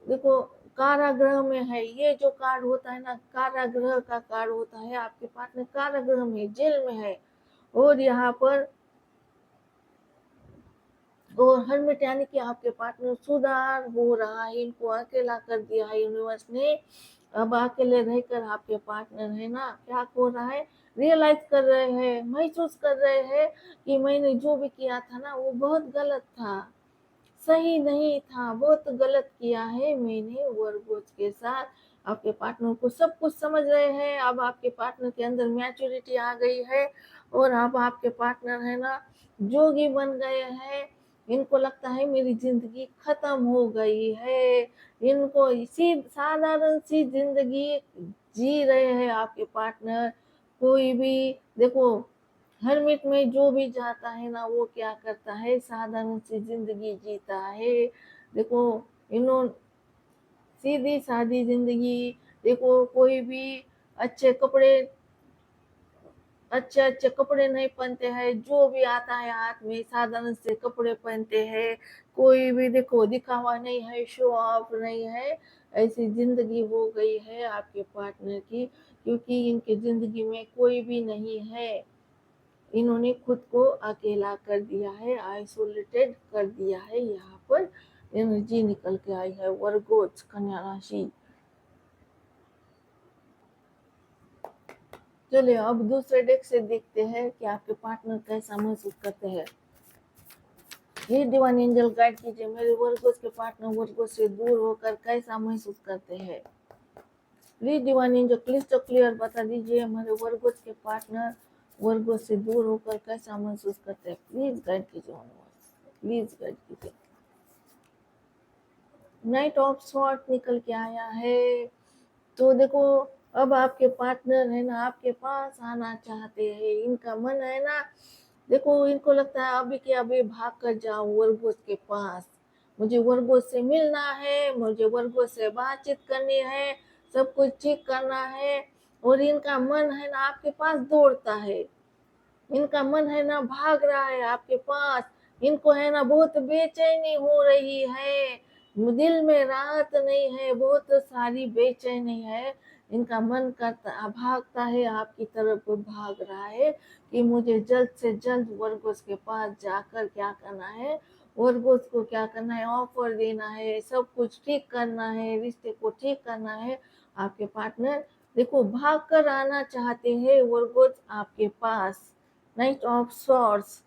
देखो कारागृह में है, ये जो कार्ड होता है ना कारागृह का कार्ड होता है, आपके पार्टनर कारागृह में, जेल में है। और यहाँ पर और हर्मिट यानी कि आपके पार्टनर सुधार हो रहा है, इनको अकेला कर दिया है यूनिवर्स ने। अब अकेले रहकर आपके पार्टनर है ना क्या हो रहा है, रियलाइज कर रहे हैं, महसूस कर रहे हैं कि मैंने जो भी किया था ना वो बहुत गलत था, सही नहीं था, बहुत गलत किया है मैंने वर्गोज के साथ। आपके पार्टनर को सब कुछ समझ रहे हैं। अब आपके पार्टनर के अंदर मैच्योरिटी आ गई है और अब आपके पार्टनर है ना जोगी बन गए हैं। इनको लगता है मेरी जिंदगी खत्म हो गई है। इनको इसी साधारण सी जिंदगी जी रहे हैं आपके पार्टनर। कोई भी देखो हरमिट में जो भी जाता है ना वो क्या करता है, साधारण सी जिंदगी जीता है। देखो इन्होंने सीधी सादी जिंदगी। देखो कोई भी अच्छे कपड़े अच्छे अच्छे कपड़े नहीं पहनते हैं, जो भी आता है हाथ में साधारण से कपड़े पहनते हैं। कोई भी देखो दिखावा नहीं है, शो ऑफ नहीं है। ऐसी जिंदगी हो गई है आपके पार्टनर की, क्योंकि इनकी जिंदगी में कोई भी नहीं है। इन्होंने खुद को अकेला कर दिया है, आइसोलेटेड कर दिया है। यहाँ पर एनर्जी निकल के आई है वर्गोज कन्या राशि। चलिए अब दूसरे डेक से देखते हैं कि आपके पार्टनर कैसा महसूस करते हैं। ये डिवाइन एंजल गाइड कीजिए, मेरे वर्गोज के पार्टनर वर्गोज से दूर होकर कैसा महसूस करते हैं। Please divine angel clyster clear बता दीजिए, हमारे वर्गोज के पार्टनर वर्गोज से दूर होकर कैसा महसूस करते हैं। प्लीज गाइड कीजिए, प्लीज गाइड कीजिए। नाइट ऑफ स्वॉर्ड निकल के आया है। तो देखो अब आपके पार्टनर है ना आपके पास आना चाहते हैं। इनका मन है ना, देखो इनको लगता है अभी के अभी भाग कर जाओ वर्गोज के पास। मुझे वर्गोज से मिलना है, मुझे वर्गोज से बातचीत करनी है, सब कुछ ठीक करना है। और इनका मन है ना आपके पास दौड़ता है। इनका मन है ना भाग रहा है आपके पास। इनको है ना बहुत बेचैनी हो रही है, दिल में राहत नहीं है, बहुत सारी बेचैनी है। इनका मन करता भागता है आपकी तरफ भाग रहा है कि मुझे जल्द से जल्द वर्गोस के पास जाकर क्या करना है, वर्गोस को क्या करना है, ऑफर देना है, सब कुछ ठीक करना है, रिश्ते को ठीक करना है। आपके पार्टनर देखो भाग कर आना चाहते हैं वर्गोस आपके पास। Knight of swords.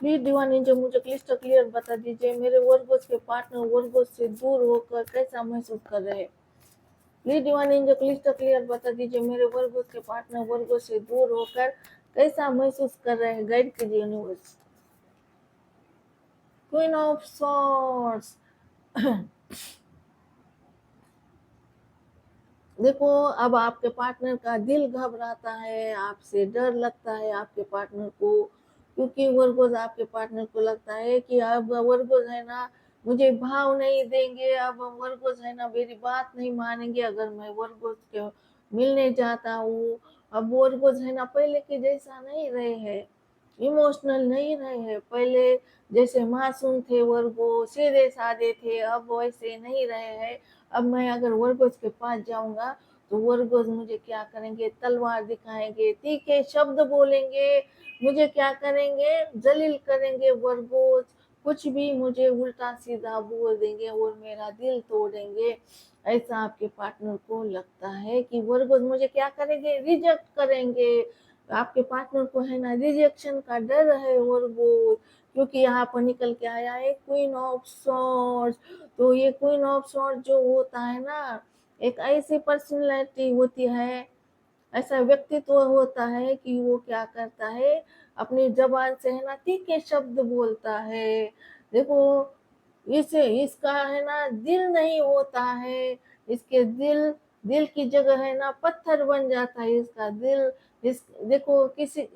Please divine angel मुझे क्लिस्टर क्लियर बता दीजिए, मेरे वर्गोस के पार्टनर वर्गोस से दूर होकर कैसा महसूस कर रहे हैं। Please divine angel clyster clear बता दीजिए, मेरे वर्गोस के पार्टनर वर्गोस से दूर होकर कैसा महसूस कर रहे हैं। गाइड कीजिए यूनिवर्स। Queen of swords. देखो अब आपके पार्टनर का दिल घबराता है, आपसे डर लगता है आपके पार्टनर को, क्योंकि वर्गोज आपके पार्टनर को लगता है कि अब वर्गोज है ना मुझे भाव नहीं देंगे, अब वर्गोज है ना मेरी बात नहीं मानेंगे अगर मैं वर्गोज के मिलने जाता हूँ। अब वर्गोज है ना पहले के जैसा नहीं रहे हैं, इमोशनल नहीं रहे हैं। पहले जैसे मासूम थे वर्गो, सीधे साधे थे, अब वैसे नहीं रहे हैं। अब मैं अगर वर्गोज के पास जाऊंगा तो वर्गोज मुझे क्या करेंगे, तलवार दिखाएंगे, तीखे शब्द बोलेंगे, मुझे क्या करेंगे, जलील करेंगे वर्गोज। कुछ भी मुझे उल्टा सीधा बोल देंगे और मेरा दिल तोड़ेंगे। ऐसा आपके पार्टनर को लगता है कि वर्गोज मुझे क्या करेंगे, रिजेक्ट करेंगे। आपके पार्टनर को है ना रिजेक्शन का डर है वर्गोज, क्योंकि यहाँ पर निकल के आया है क्वीन ऑफ सॉर्ड्स। तो ये क्वीन ऑफ सॉर्ड जो होता है ना, एक ऐसी पर्सनैलिटी होती है, ऐसा व्यक्तित्व होता है कि वो क्या करता है, अपनी जबान से है ना तीखे शब्द बोलता है। देखो इसे इसका है ना दिल नहीं होता है, इसके दिल दिल की जगह है ना पत्थर बन जाता है इसका दिल। इस देखो किसी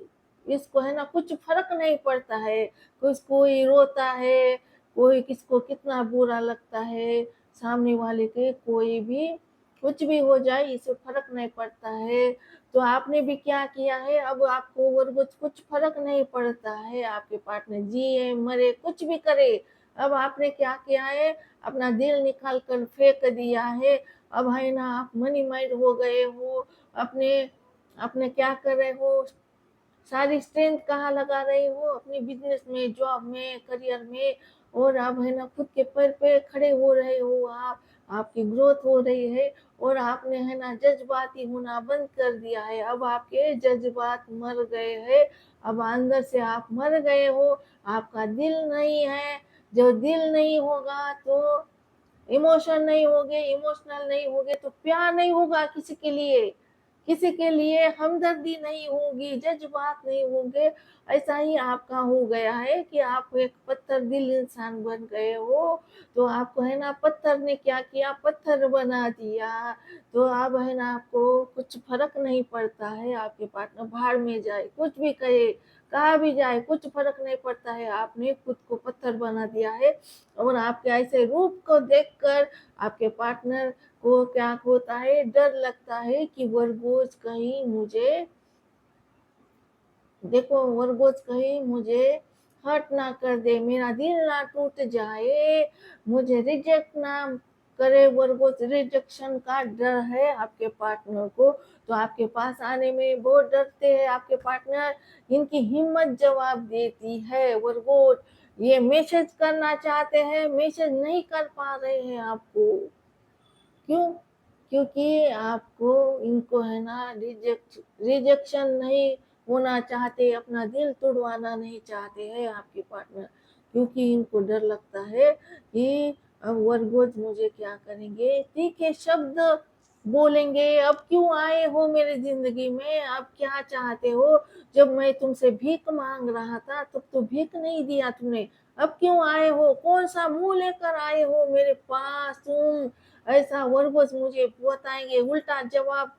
इसको है ना कुछ फर्क नहीं पड़ता है, कुछ कोई रोता है, कोई किसको कितना बुरा लगता है, सामने वाले के कोई भी कुछ भी हो जाए इसे फर्क नहीं पड़ता है। तो आपने भी क्या किया है, अब आपको वर्गोज कुछ फर्क नहीं पड़ता है, आपके पार्टनर जिए मरे कुछ भी करे। अब आपने क्या किया है, अपना दिल निकाल कर फेंक दिया है। अब है ना आप मनी माइंड हो गए हो, अपने अपने क्या कर रहे हो, सारी स्ट्रेंथ कहाँ लगा रहे हो, अपनी बिजनेस में, जॉब में, करियर में। और आप है ना खुद के पैर पे खड़े हो रहे हो, आप आपकी ग्रोथ हो रही है। और आपने है ना जज्बाती होना बंद कर दिया है, अब आपके जज्बात मर गए हैं। अब अंदर से आप मर गए हो, आपका दिल नहीं है। जो दिल नहीं होगा तो इमोशनल नहीं होगे तो प्यार नहीं होगा किसी के लिए हमदर्दी नहीं होगी, जज्बात नहीं होंगे। ऐसा ही आपका हो गया है कि आप एक पत्थर दिल इंसान बन गए हो। तो आपको है ना पत्थर ने क्या किया, पत्थर बना दिया। तो अब है ना आपको कुछ फर्क नहीं पड़ता है, आपके पार्टनर भाड़ में जाए, कुछ भी कहे, कहा भी जाए, कुछ फर्क नहीं पड़ता है। आपने खुद को पत्थर बना दिया है। और आपके ऐसे रूप को देखकर आपके पार्टनर को क्या होता है, डर लगता है कि वरगोज कहीं मुझे, देखो वरगोज कहीं मुझे हर्ट ना कर दे, मेरा दिल ना टूट जाए, मुझे रिजेक्ट ना करे। वरगोज रिजेक्शन का डर है आपके पार्टनर को। तो आपके पास आने में बहुत डरते हैं आपके पार्टनर। इनकी हिम्मत जवाब देती है। वरगोज ये मैसेज करना चाहते हैं, मैसेज नहीं कर पा रहे हैं आपको। क्यों? क्योंकि आपको इनको है ना रिजेक्शन नहीं होना चाहते, अपना दिल तोड़वाना नहीं चाहते हैं आपके पार्टनर। क्योंकि इनको डर लगता है कि अब वरगोज मुझे क्या करेंगे, तीखे शब्द बोलेंगे। अब क्यों आए हो मेरी जिंदगी में, अब क्या चाहते हो? जब मैं तुमसे भीख मांग रहा था तब तो भीख नहीं दिया तुमने, अब क्यों आए हो? कौन सा मुंह लेकर आए हो मेरे पास तुम? ऐसा वरगोज मुझे बताएंगे, उल्टा जवाब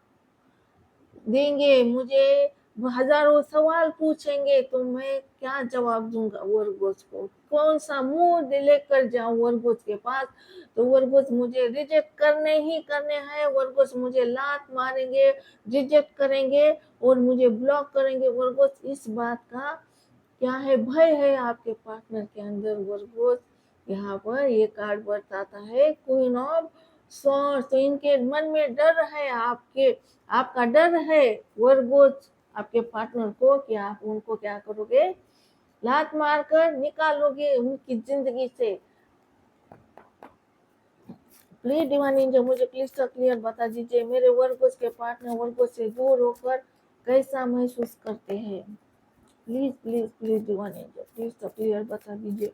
देंगे, मुझे हजारों सवाल पूछेंगे, तो मैं क्या जवाब दूंगा वरगोज को? कौन सा मुंह लेकर जाऊं वरगोज के पास? तो वरगोज मुझे रिजेक्ट करने ही करने हैं। वरगोज मुझे लात मारेंगे, रिजेक्ट करेंगे और मुझे ब्लॉक करेंगे। वरगोज इस बात का क्या है, भय है आपके पार्टनर के अंदर। वरगोज यहाँ पर ये कार्ड बताता है क्वीन ऑफ सॉर्ड्स। तो इनके मन में डर है, आपका डर है वरगोज आपके पार्टनर को कि आप उनको क्या करोगे, लात मारकर निकालोगे उनकी जिंदगी से। प्लीज डिवाइन एंजल मुझे क्लिस्टर क्लियर बता दीजिए, मेरे वरगोज के पार्टनर वरगोज से दूर होकर कैसा महसूस करते हैं। Please please please divine angel please तो क्लियर बता दीजिए,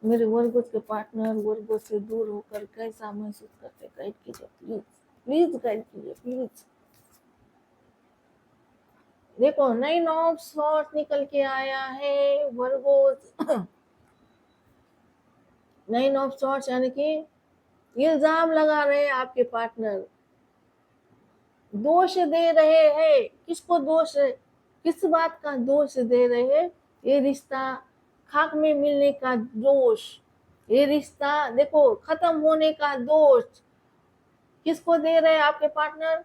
मेरे वर्गों के पार्टनर वर्गों से दूर होकर कैसा महसूस करते, गाइड कीजिए प्लीज, प्लीज गाइड कीजिए प्लीज। देखो 9 ऑफ सॉर्ड्स निकल के आया है वर्गोस। 9 ऑफ सॉर्ड्स यानी कि इल्जाम लगा रहे हैं आपके पार्टनर, दोष दे रहे हैं। किसको दोष है, किस बात का दोष दे रहे हैं? ये रिश्ता खाक में मिलने का दोष, ये रिश्ता देखो खत्म होने का दोष किसको दे रहे हैं आपके पार्टनर?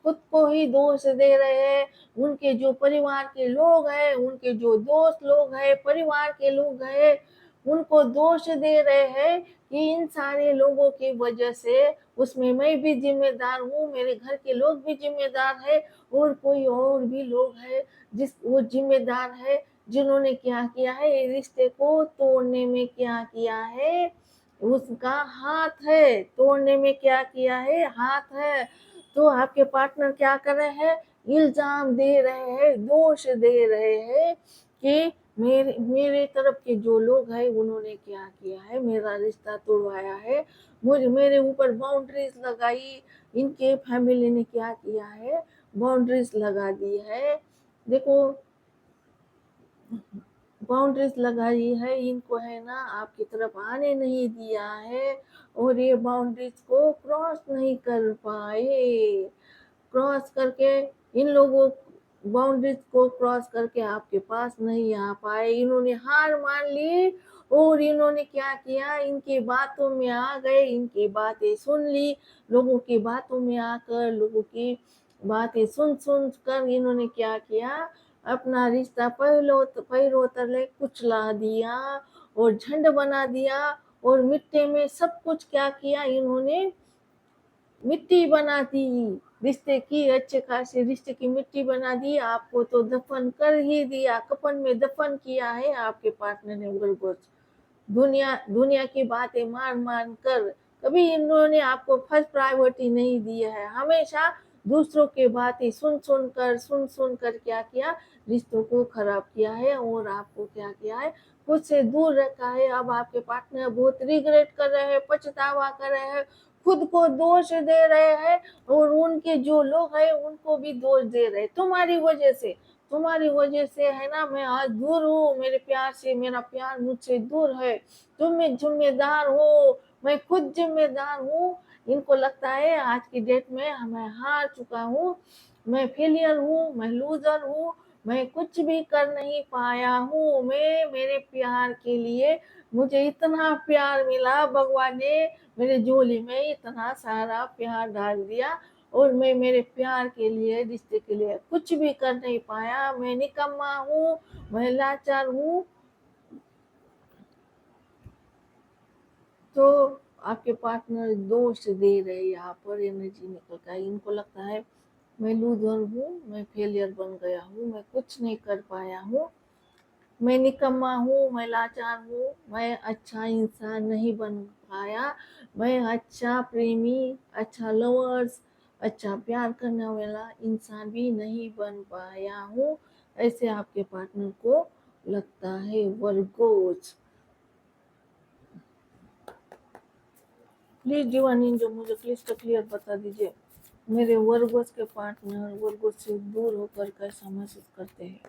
खुद को ही दोष दे रहे हैं। उनके जो परिवार के लोग हैं, उनके जो दोस्त लोग हैं, परिवार के लोग हैं, उनको दोष दे रहे हैं कि इन सारे लोगों की वजह से, उसमें मैं भी जिम्मेदार हूँ, मेरे घर के लोग भी जिम्मेदार है और कोई और भी लोग है जिस वो जिम्मेदार है, जिन्होंने क्या किया है, ये रिश्ते को तोड़ने में क्या किया है, उसका हाथ है, तोड़ने में क्या किया है, हाथ है। तो आपके पार्टनर क्या कर रहे हैं, इल्जाम दे रहे हैं, दोष दे रहे हैं कि मेरे तरफ के जो लोग हैं उन्होंने क्या किया है, मेरा रिश्ता तोड़वाया है, मेरे ऊपर बाउंड्रीज लगाई, इनके फैमिली ने क्या किया है, बाउंड्रीज लगा दी है। देखो बाउंड्रीज लगाई है, इनको है ना आपकी तरफ आने नहीं दिया है और ये बाउंड्रीज को क्रॉस नहीं कर पाए। क्रॉस करके इन लोगों बाउंड्रीज को क्रॉस करके आपके पास नहीं आ पाए, इन्होंने हार मान ली और इन्होंने क्या किया, इनकी बातों में आ गए, इनकी बातें सुन ली, लोगों की बातों में आकर लोगों की बातें सुन सुन कर इन्होंने क्या किया, अपना रिश्ता पैरों तले कुचला दिया और झंड बना दिया और मिट्टी में सब कुछ क्या किया, इन्होंने मिट्टी बना दी, रिश्ते की अच्छे खासे रिश्ते की मिट्टी बना दी। आपको तो दफन कर ही दिया, कफन में दफन किया है आपके पार्टनर ने वरगोज। दुनिया की बातें मान मान कर कभी इन्होंने आपको फर्स्ट प्रायोरिटी नहीं दी है, हमेशा दूसरों की बातें सुन सुन कर क्या किया, रिश्तों को खराब किया है और आपको क्या किया है, खुद से दूर रखा है। अब आपके पार्टनर बहुत रिग्रेट कर रहे हैं, पछतावा कर रहे हैं, खुद को दोष दे रहे हैं और उनके जो लोग हैं उनको भी दोष दे रहे हैं। तुम्हारी वजह से है ना, मैं आज दूर हूँ मेरे प्यार से, मेरा प्यार मुझसे दूर है। तुम जिम्मेदार हो, मैं खुद जिम्मेदार हूँ। इनको लगता है आज की डेट में मैं हार चुका हूँ, मैं फेलियर हूँ, मैं लूजर हूँ, मैं कुछ भी कर नहीं पाया हूँ। मैं मेरे प्यार के लिए, मुझे इतना प्यार मिला, भगवान ने मेरे झोली में इतना सारा प्यार डाल दिया और मैं मेरे प्यार के लिए, रिश्ते के लिए कुछ भी कर नहीं पाया। मैं निकम्मा हूँ, मैं लाचार हूँ। तो आपके पार्टनर दोष दे रहे, यहाँ पर एनर्जी निकलता है। इनको लगता है मैं लूजर हूँ, मैं फेलियर बन गया हूँ, मैं कुछ नहीं कर पाया हूँ, मैं निकम्मा हूँ, मैं लाचार हूँ, मैं अच्छा इंसान नहीं बन पाया, मैं अच्छा प्रेमी, अच्छा लवर्स, अच्छा प्यार करने वाला इंसान भी नहीं बन पाया हूँ। ऐसे आपके पार्टनर को लगता है। वर्गोज, प्लीज डिवाइन जो मुझे क्लिस्टर क्लियर बता दीजिए, मेरे वर्गोज के पार्टनर वर्गोज से दूर होकर कैसा महसूस करते हैं।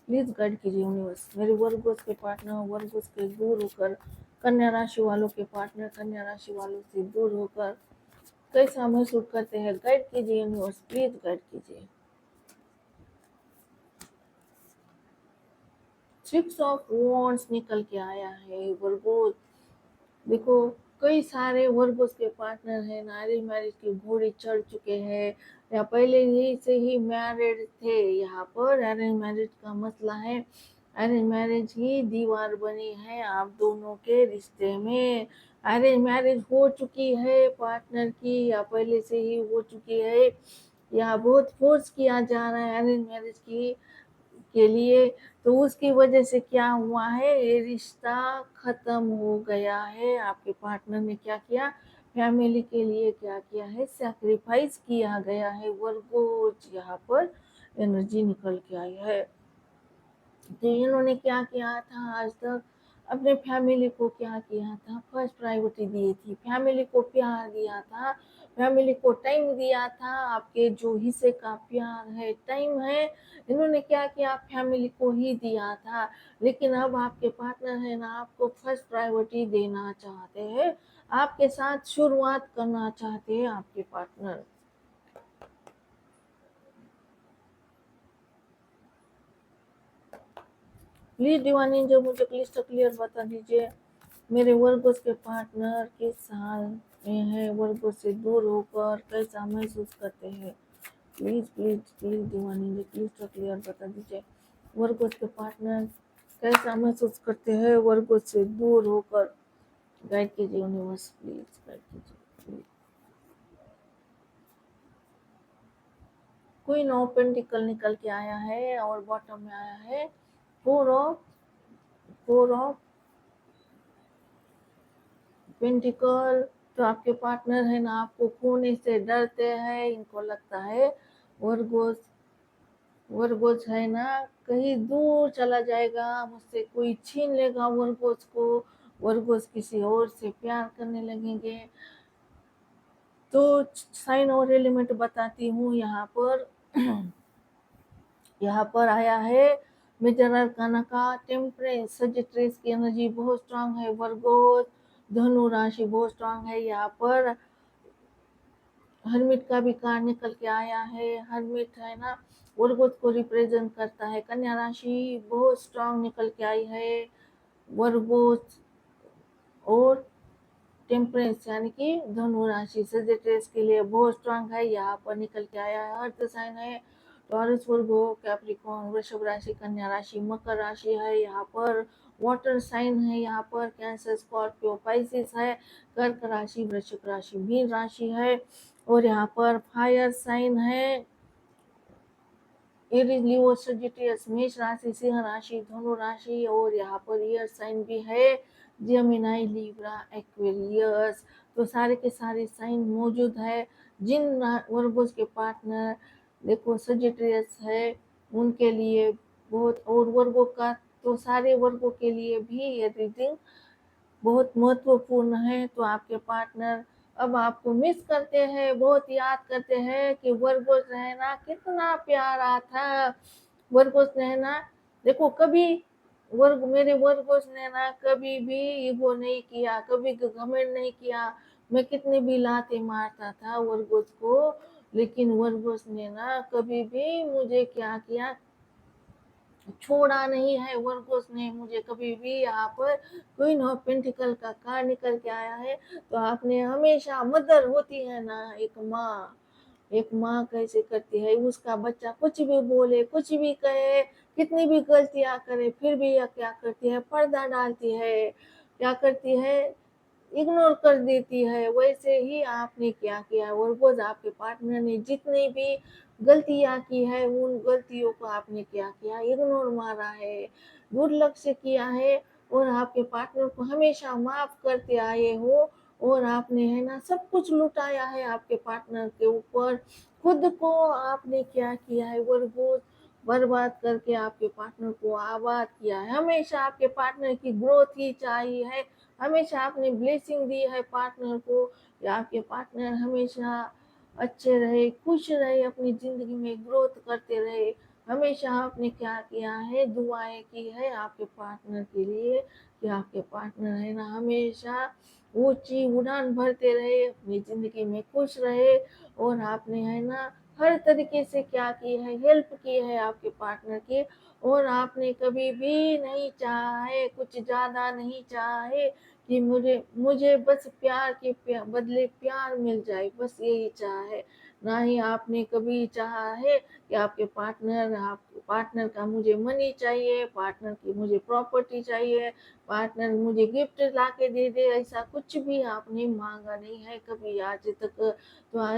प्लीज गाइड कीजिए यूनिवर्स, मेरे वर्गोज के पार्टनर वर्गोज के दूर होकर, कन्या राशि वालों के पार्टनर कन्या राशि वालों से दूर होकर कैसा महसूस करते हैं। गाइड कीजिए यूनिवर्स, प्लीज गाइड कीजिए। 6 ऑफ वॉन्ड्स निकल के आया है। वर्गोज देखो, कई सारे वर्गोस के पार्टनर हैं, अरेंज मैरिज के घोड़े चढ़ चुके हैं या पहले ही से ही मैरिड थे। यहाँ पर अरेंज मैरिज का मसला है, अरेंज मैरिज ही दीवार बनी है आप दोनों के रिश्ते में। अरेंज मैरिज हो चुकी है पार्टनर की या पहले से ही हो चुकी है, या बहुत फोर्स किया जा रहा है अरेंज मैरिज की के लिए। तो उसकी वजह से क्या हुआ है, ये रिश्ता खत्म हो गया है। आपके पार्टनर ने क्या किया, फैमिली के लिए क्या किया है, सैक्रिफाइस किया गया है। वर्गोज यहाँ पर एनर्जी निकल के आई है। तो इन्होंने क्या किया था आज तक, अपने फैमिली को क्या किया था, फर्स्ट प्रायोरिटी दी थी, फैमिली को प्यार दिया था, फैमिली को टाइम दिया था। आपके जो हिस्से का प्यार है, टाइम है, इन्होंने क्या किया, फैमिली को ही दिया था। लेकिन अब आपके पार्टनर है ना, आपको फर्स्ट प्रायोरिटी देना चाहते हैं, आपके साथ शुरुआत करना चाहते हैं आपके पार्टनर। प्लीज डिवाइन एंजल मुझे क्लिस्टर क्लियर बता दीजिए, मेरे वर्गों के पार्टनर किस साल में है, वर्गों से दूर होकर कैसा महसूस करते हैं। Please please please divine angel clyster clear बता दीजिए, वर्गों के पार्टनर कैसा महसूस करते हैं वर्गों से दूर होकर। गाइड कीजिए यूनिवर्स, प्लीज गाइड कीजिए। क्वीन ऑफ पेंटिकल निकल के आया है और बॉटम में आया है फोर ऑफ पेंटिकल। तो आपके पार्टनर है ना, आपको खोने से डरते हैं। इनको लगता है वर्गोस वर्गोस है ना, कहीं दूर चला जाएगा, मुझसे कोई छीन लेगा वर्गोस को, वर्गोस किसी और से प्यार करने लगेंगे। तो साइन और एलिमेंट बताती हूँ यहाँ पर। यहाँ पर आया है मेजर अरकाना का टेम्परेंस, सजिटेरियस की एनर्जी बहुत स्ट्रांग है। वर्गोस धनु राशि बहुत स्ट्रांग है। यहाँ पर हरमिट का भी कार्ड निकल के आया है। हरमिट है ना, वर्गोस को रिप्रेजेंट करता है। कन्या राशि बहुत स्ट्रांग निकल के आई है। वर्गोस और टेम्परेंस यानी कि धनु राशि सजिटेरियस के लिए बहुत स्ट्रांग है। यहाँ पर निकल के आया है। अर्थ साइन है टॉरस, वर्गो, कैप्रिकॉर्न, वृषभ राशि, कन्या राशि, मकर राशि है। यहाँ पर वाटर साइन है। यहाँ पर कैंसर, स्कॉर्पियो, पाइसिस है। कर्क राशि, वृश्चिक राशि, मीन राशि है। और यहाँ पर फायर साइन है एरीज, लियो, सजिटेरियस, मेष राशि, सिंह राशि, धनु राशि। और यहाँ पर ईयर साइन भी है जेमिनी, लिब्रा, एक्वेरियस। तो सारे के सारे साइन मौजूद है। जिन वर्गों के पार्टनर देखो सजिटेरियस है, उनके लिए बहुत, और वर्गों का तो सारे वर्गों के लिए भी ये रीडिंग बहुत महत्वपूर्ण है। तो आपके पार्टनर अब आपको मिस करते हैं, बहुत याद करते हैं कि वर्गोस रहना कितना प्यारा था। वर्गोस रहना देखो, कभी मेरे वर्गोस ने ना कभी भी ईगो नहीं किया, कभी घमंड नहीं किया। मैं कितनी भी लाते मारता था वर्गोस को, लेकिन वर्गोस ने ना कभी भी मुझे क्या किया, छोड़ा नहीं है। वर्गोस ने मुझे कभी भी यहाँ पर क्वीन ऑफ पेंटिकल का कार्ड निकल के आया है। तो आपने हमेशा, मदर होती है ना एक माँ कैसे करती है, उसका बच्चा कुछ भी बोले, कुछ भी कहे, कितनी भी गलतियां करे, फिर भी यह क्या करती है, पर्दा डालती है, क्या करती है, इग्नोर कर देती है। वैसे ही आपने क्या किया, वर्गोस आपके पार्टनर ने जितनी भी गलतियां की है, उन गलतियों को आपने क्या किया, इग्नोर मारा है, दुर्लक्ष्य किया है, और आपके पार्टनर को हमेशा माफ करते आए हो। और आपने है ना सब कुछ लुटाया है आपके पार्टनर के ऊपर। खुद को आपने क्या किया है, वर्गोस बर्बाद करके आपके पार्टनर को आबाद किया है। हमेशा आपके पार्टनर की ग्रोथ ही चाहिए है, हमेशा आपने ब्लेसिंग दी है पार्टनर को, या आपके पार्टनर हमेशा अच्छे रहे, खुश रहे, अपनी जिंदगी में ग्रोथ करते रहे। हमेशा आपने क्या किया है, दुआएं की है आपके पार्टनर के लिए कि आपके पार्टनर है ना हमेशा ऊंची उड़ान भरते रहे, अपनी जिंदगी में खुश रहे। और आपने है ना हर तरीके से क्या की है, हेल्प की है आपके पार्टनर की। और आपने कभी भी नहीं चाहा है, कुछ ज्यादा नहीं चाहा है कि मुझे मुझे बस प्यार के बदले प्यार मिल जाए, बस यही चाहा है। ना ही आपने कभी चाहा है कि आपके पार्टनर का मुझे मनी चाहिए, पार्टनर की मुझे प्रॉपर्टी चाहिए, पार्टनर मुझे गिफ्ट ला के दे दे, ऐसा कुछ भी आपने मांगा नहीं है कभी आज तक। तो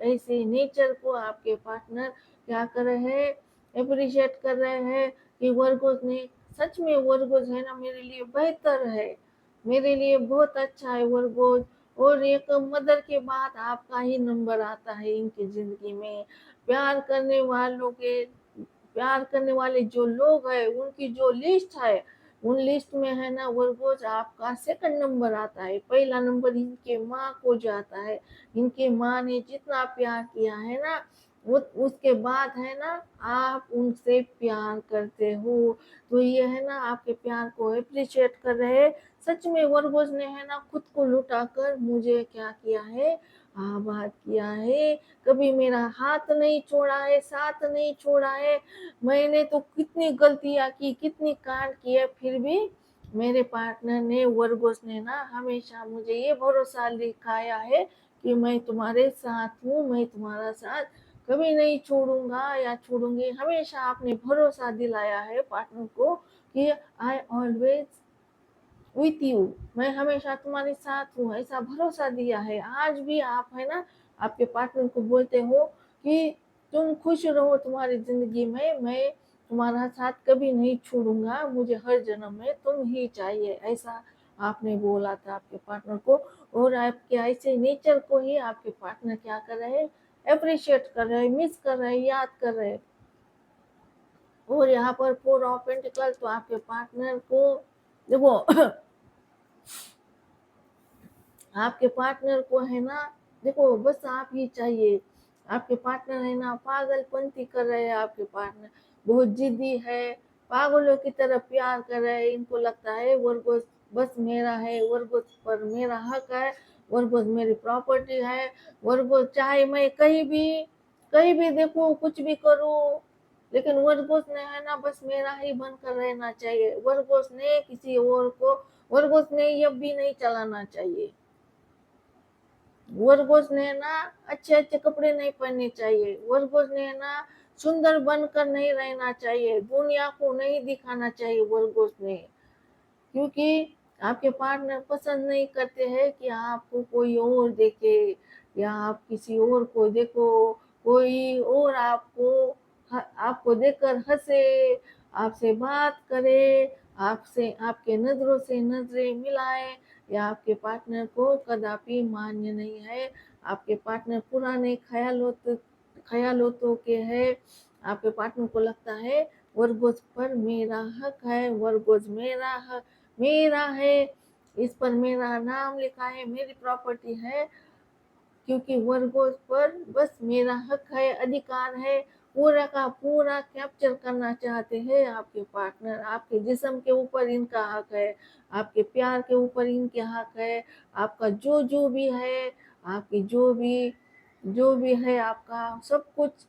ऐसे नेचर को आपके पार्टनर क्या कर रहे हैं, अप्रिशिएट कर रहे हैं कि वर्गोस ने सच में, वर्गोस है ना मेरे लिए बेहतर है, मेरे लिए बहुत अच्छा है वर्गोस। और एक मदर के बाद आपका ही नंबर आता है इनकी जिंदगी में। प्यार करने वालों के प्यार करने वाले जो लोग हैं, उनकी जो लिस्ट है, उन लिस्ट में है ना वर्गोस आपका सेकंड नंबर आता है। पहला नंबर इनके माँ को जाता है, इनके माँ ने जितना प्यार किया है ना, वो उसके बाद है ना आप उनसे प्यार करते हो। तो ये है ना आपके प्यार को अप्रिशिएट कर रहे हैं। सच में वर्गोस ने है ना खुद को लुटा कर मुझे क्या किया है, आबाद किया है। कभी मेरा हाथ नहीं छोड़ा है, साथ नहीं छोड़ा है। मैंने तो कितनी गलतियां की, कितनी कांड किए, फिर भी मेरे पार्टनर ने, वर्गोस ने ना हमेशा मुझे ये भरोसा दिखाया है कि मैं तुम्हारे साथ हूँ, मैं तुम्हारा साथ कभी नहीं छोड़ूंगा या छोड़ूंगी। हमेशा आपने भरोसा दिलाया है पार्टनर को कि आई ऑलवेज विथ यू, मैं हमेशा तुम्हारे साथ हूँ, ऐसा भरोसा दिया है। आज भी आप है ना आपके पार्टनर को बोलते हो कि तुम खुश रहो तुम्हारी जिंदगी में, मैं तुम्हारा साथ कभी नहीं छोड़ूंगा, मुझे हर जन्म में तुम ही चाहिए, ऐसा आपने बोला था आपके पार्टनर को। और आपके ऐसे नेचर को ही आपके पार्टनर क्या कर रहे हैं, अप्रिशिएट कर रहे हैं, मिस कर रहे हैं, याद कर रहे हैं। और यहाँ पर 4 ऑफ पेंटिकल, तो आपके पार्टनर को देखो आपके पार्टनर को है ना, देखो बस आप ही चाहिए। आपके पार्टनर है ना पागलपंती कर रहे हैं, आपके पार्टनर बहुत जिद्दी है, पागलों की तरह प्यार कर रहे हैं। इनको लगता है वर्गोस बस मेरा है, वर्गोस पर मेरा हक है, वर्गोस मेरी प्रॉपर्टी है, वर्गोस चाहे मैं कहीं भी देखो, कुछ भी करूँ, लेकिन वर्गोस ने है ना बस मेरा ही बनकर रहना चाहिए। वर्गोस ने किसी और को, वर्गोस ने ये भी नहीं चलाना चाहिए। वर्गोस ने ना अच्छे अच्छे कपड़े नहीं पहनने चाहिए। वर्गोस ने ना सुंदर बनकर नहीं रहना चाहिए, दुनिया को नहीं दिखाना चाहिए वर्गोस ने। क्योंकि आपके पार्टनर पसंद नहीं करते हैं कि आपको कोई और देखे, या आप किसी और को देखो, कोई और आपको देखकर हंसे, आपसे बात करे, आपसे आपके नजरों से नजरें मिलाए, या आपके पार्टनर को कदापि मान्य नहीं है। आपके पार्टनर पुराने ख्यालों के है। आपके पार्टनर को लगता है वर्गोज पर मेरा हक है, वर्गोज मेरा है, इस पर मेरा नाम लिखा है, मेरी प्रॉपर्टी है, क्योंकि वर्गों पर बस मेरा हक है, अधिकार है। पूरा का पूरा कैप्चर करना चाहते हैं आपके पार्टनर। आपके जिस्म के ऊपर इनका हक है, आपके प्यार के ऊपर इनके हक है, आपका जो जो भी है, आपकी जो भी है, आपका सब कुछ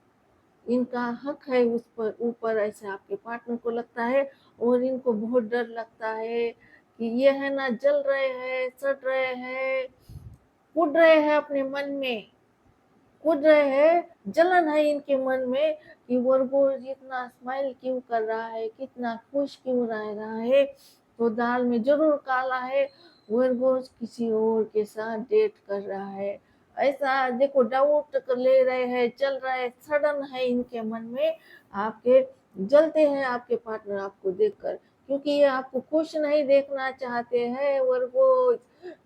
इनका हक है उस पर ऊपर, ऐसे आपके पार्टनर को लगता है। और इनको बहुत डर लगता है कि ये है ना, जल रहे हैं, सड़ रहे हैं, कूद रहे हैं अपने मन में, कूद रहे हैं, जलन है इनके मन में कि वर्गो इतना स्माइल क्यों कर रहा है, कितना खुश क्यों रह रहा है, तो दाल में जरूर काला है, वर्गो किसी और के साथ डेट कर रहा है। ऐसा देखो, डाउट ले रहे हैं, चल रहा है, सडन है इनके मन में। आपके जलते हैं आपके पार्टनर आपको देखकर, क्योंकि ये आपको खुश नहीं देखना चाहते हैं। वर्गो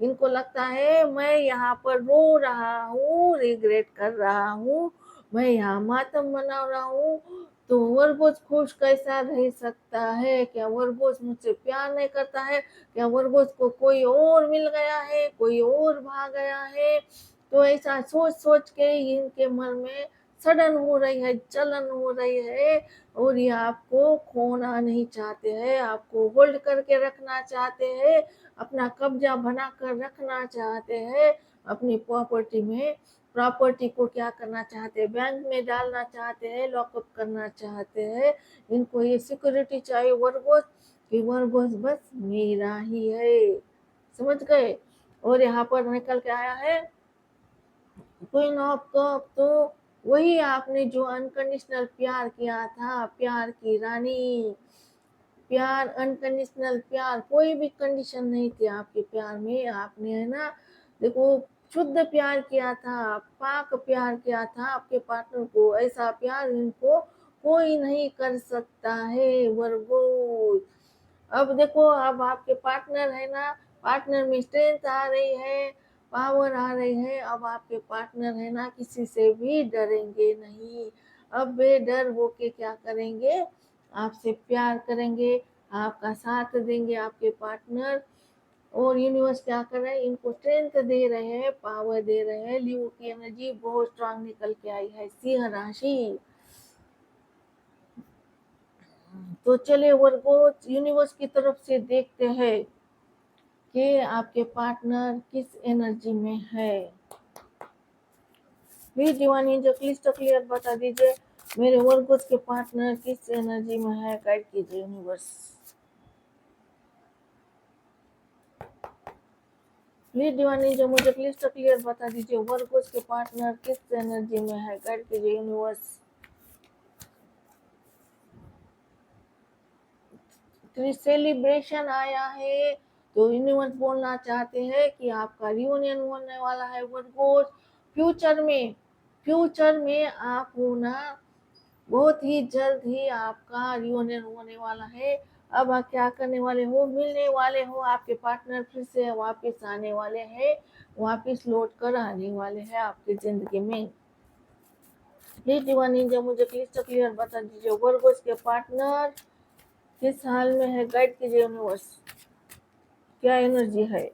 इनको लगता है मैं यहाँ पर रो रहा हूँ, रिग्रेट कर रहा हूँ, मैं यहाँ मातम मना रहा हूँ, तो वर्गोज खुश कैसा रह सकता है? क्या वर्गोज मुझसे प्यार नहीं करता है? क्या वर्गोज को कोई और मिल गया है, कोई और भाग गया है? तो ऐसा सोच सोच के इनके मन में सड़न हो रही है, जलन हो रही है, और ये आपको खोना नहीं चाहते हैं, आपको होल्ड करके रखना चाहते हैं, अपना कब्जा बना कर रखना चाहते हैं अपनी प्रॉपर्टी में। प्रॉपर्टी को क्या करना चाहते हैं? बैंक में डालना चाहते हैं, लॉकअप करना चाहते हैं। इनको ये सिक्योरिटी चाहिए वर्गोस, कि वर्गोस बस मेरा ही है, समझ गए? और यहाँ पर निकल के आया है क्वीन ऑफ कप, तो वही आपने जो अनकंडीशनल प्यार किया था, प्यार की रानी, प्यार अनकंडीशनल प्यार, कोई भी कंडीशन नहीं थी आपके प्यार में। आपने है ना, देखो, शुद्ध प्यार किया था, पाक प्यार किया था आपके पार्टनर को। ऐसा प्यार इनको कोई नहीं कर सकता है वर्गो। अब देखो, अब आपके पार्टनर है ना, पार्टनर में स्ट्रेंथ आ रही है, पावर आ रही है। अब आपके पार्टनर है ना, किसी से भी डरेंगे नहीं। अब बेडर होके क्या करेंगे? आपसे प्यार करेंगे, आपका साथ देंगे आपके पार्टनर। और यूनिवर्स क्या कर रहे हैं? इनको स्ट्रेंथ दे रहे हैं, पावर दे रहे हैं। लियो की एनर्जी बहुत स्ट्रांग निकल के आई है, सिंह राशि। तो चले वर्गो, यूनिवर्स की तरफ से देखते हैं कि आपके पार्टनर किस एनर्जी में है। Please divine angel clyster clear बता दीजिए मेरे वर्गोस के पार्टनर किस एनर्जी में है, गाइड कीजिए यूनिवर्स। प्लीज डिवाइन एंजल मुझे क्लिस्टर क्लियर बता दीजिए वर्गोस के पार्टनर किस एनर्जी में है, गाइड कीजिए यूनिवर्स। सेलिब्रेशन आया है, तो यूनिवर्स बोलना चाहते हैं कि आपका रियूनियन होने वाला है वर्गोस। फ्यूचर में आप होना, बहुत ही जल्द ही आपका रियूनियन होने वाला है। अब आप क्या करने वाले हो? मिलने वाले हो, आपके पार्टनर फिर से वापस आने वाले हैं, वापस लौट कर आने वाले हैं आपकी जिंदगी में। प्लीज डिवाइन जो मुझे क्लियर बता दीजिए वर्गोस के पार्टनर किस हाल में है, गाइड कीजिए यूनिवर्स, क्या एनर्जी है।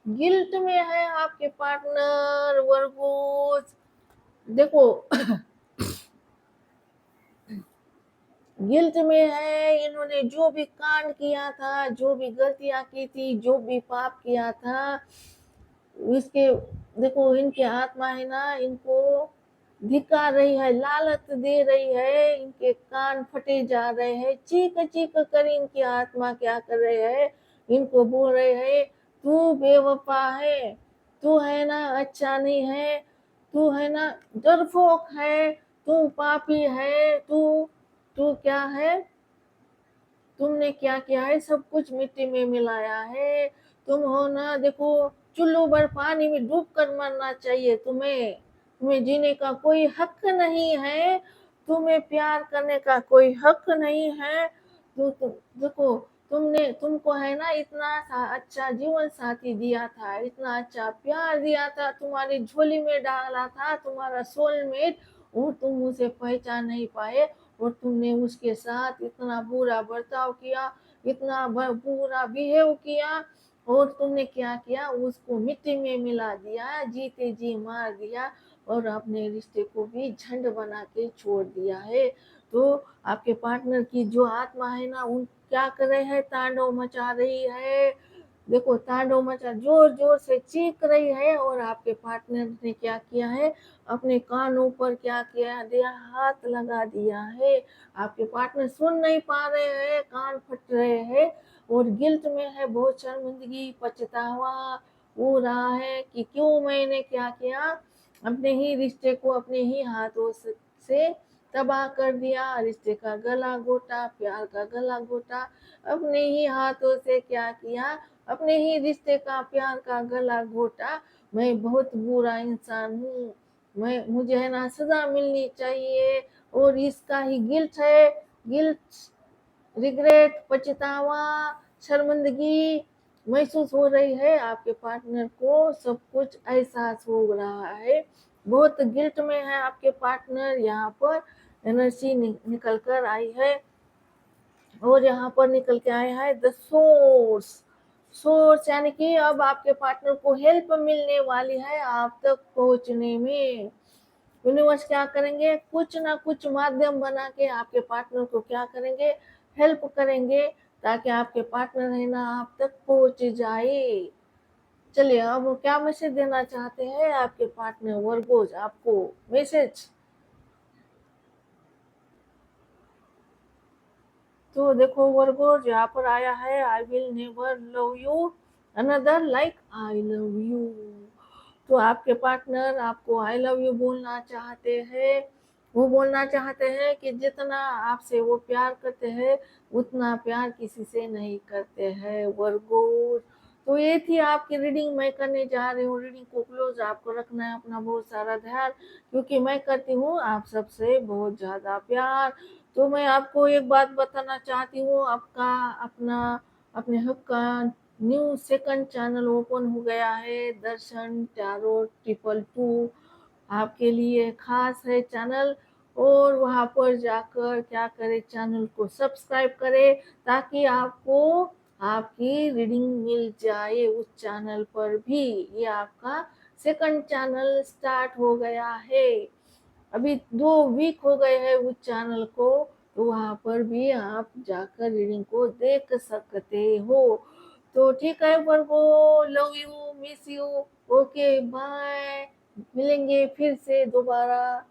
गिल्ट में है आपके पार्टनर वर्गोस। देखो गिल्ट में है, इन्होंने जो भी कांड किया था, जो भी गलतियां की थी, जो भी पाप किया था, इसके देखो इनकी आत्मा है ना, इनको धिक्कार रही है, लालच दे रही है, इनके कान फटे जा रहे हैं, चीख चीख कर इनकी आत्मा क्या कर रहे हैं? इनको बोल रहे हैं तू बेवफा है, तू है ना अच्छा नहीं है, तू है ना डरपोक है, तू पापी है, तू क्या है, तुमने क्या किया है? सब कुछ मिट्टी में मिलाया है। तुम हो ना, देखो, चुल्लू भर पानी में डूब कर मरना चाहिए तुम्हें। तुम्हें जीने का कोई हक नहीं है, तुम्हें प्यार करने का कोई हक नहीं है। देखो, तुमको है ना, इतना अच्छा जीवन साथी दिया था, इतना अच्छा प्यार दिया था, तुम्हारी झोली में डाला था तुम्हारा सोलमेट, और तुम उसे पहचान नहीं पाए और तुमने उसके साथ इतना बुरा बर्ताव किया, इतना बुरा बिहेव किया और तुमने क्या किया, उसको मिट्टी में मिला दिया, जीते जी मार दिया और अपने रिश्ते को भी झंड बना के छोड़ दिया है। तो आपके पार्टनर की जो आत्मा है ना, उन क्या कर रहे हैं, तांडव मचा रही है। देखो तांडव मचा, जोर जोर से चीख रही है और आपके पार्टनर ने क्या किया है, अपने कानों पर क्या किया दिया, हाथ लगा दिया है। आपके पार्टनर सुन नहीं पा रहे हैं, कान फट रहे हैं और गिल्ट में है, बहुत शर्मिंदगी पछतावा हो रहा है कि क्यों मैंने क्या किया, अपने ही रिश्ते को अपने ही हाथों से तबाह कर दिया, रिश्ते का गला घोटा, प्यार का गला घोटा, अपने ही हाथों से क्या किया, अपने ही रिश्ते का प्यार का गला घोटा। मैं बहुत बुरा इंसान हूँ, मैं मुझे है ना सजा मिलनी चाहिए और इसका ही गिल्ट है, गिल्ट, रिग्रेट, पछतावा, शर्मिंदगी महसूस हो रही है। आपके पार्टनर को सब कुछ एहसास हो रहा है, बहुत गिल्ट में है आपके पार्टनर। यहाँ पर एनर्जी निकल कर आई है और यहाँ पर निकल के आया है द सोर्स। सोर्स यानी कि अब आपके पार्टनर को हेल्प मिलने वाली है आप तक पहुंचने में। यूनिवर्स क्या करेंगे, कुछ ना कुछ माध्यम बना के आपके पार्टनर को क्या करेंगे, हेल्प करेंगे ताकि आपके पार्टनर है ना आप तक पहुंच जाए। चलिए अब क्या मैसेज देना चाहते हैं आपके पार्टनर वर्गोज, आपको मैसेज। तो देखो वर्गोज यहाँ पर आया है, I will never love you another like I love you. तो आपके पार्टनर आपको आई लव यू बोलना चाहते हैं, वो बोलना चाहते हैं कि जितना आपसे वो प्यार करते हैं उतना प्यार किसी से नहीं करते हैं वर्गोज। तो ये थी आपकी रीडिंग, मैं करने जा रही हूँ रीडिंग को क्लोज। आपको रखना है अपना बहुत सारा ध्यान, क्योंकि मैं करती हूँ आप सबसे बहुत ज़्यादा प्यार। तो मैं आपको एक बात बताना चाहती हूँ, आपका अपना अपने हक का न्यू सेकंड चैनल ओपन हो गया है, दर्शन टैरो 222 आपके लिए खास है चैनल। और वहाँ पर जाकर क्या करें, चैनल को सब्सक्राइब करें ताकि आपको आपकी रीडिंग मिल जाए उस चैनल पर भी। ये आपका सेकंड चैनल स्टार्ट हो गया है, अभी 2 वीक हो गए हैं उस चैनल को, तो वहाँ पर भी आप जाकर रीडिंग को देख सकते हो। तो ठीक है Virgo, love you, miss you, okay bye, मिलेंगे फिर से दोबारा।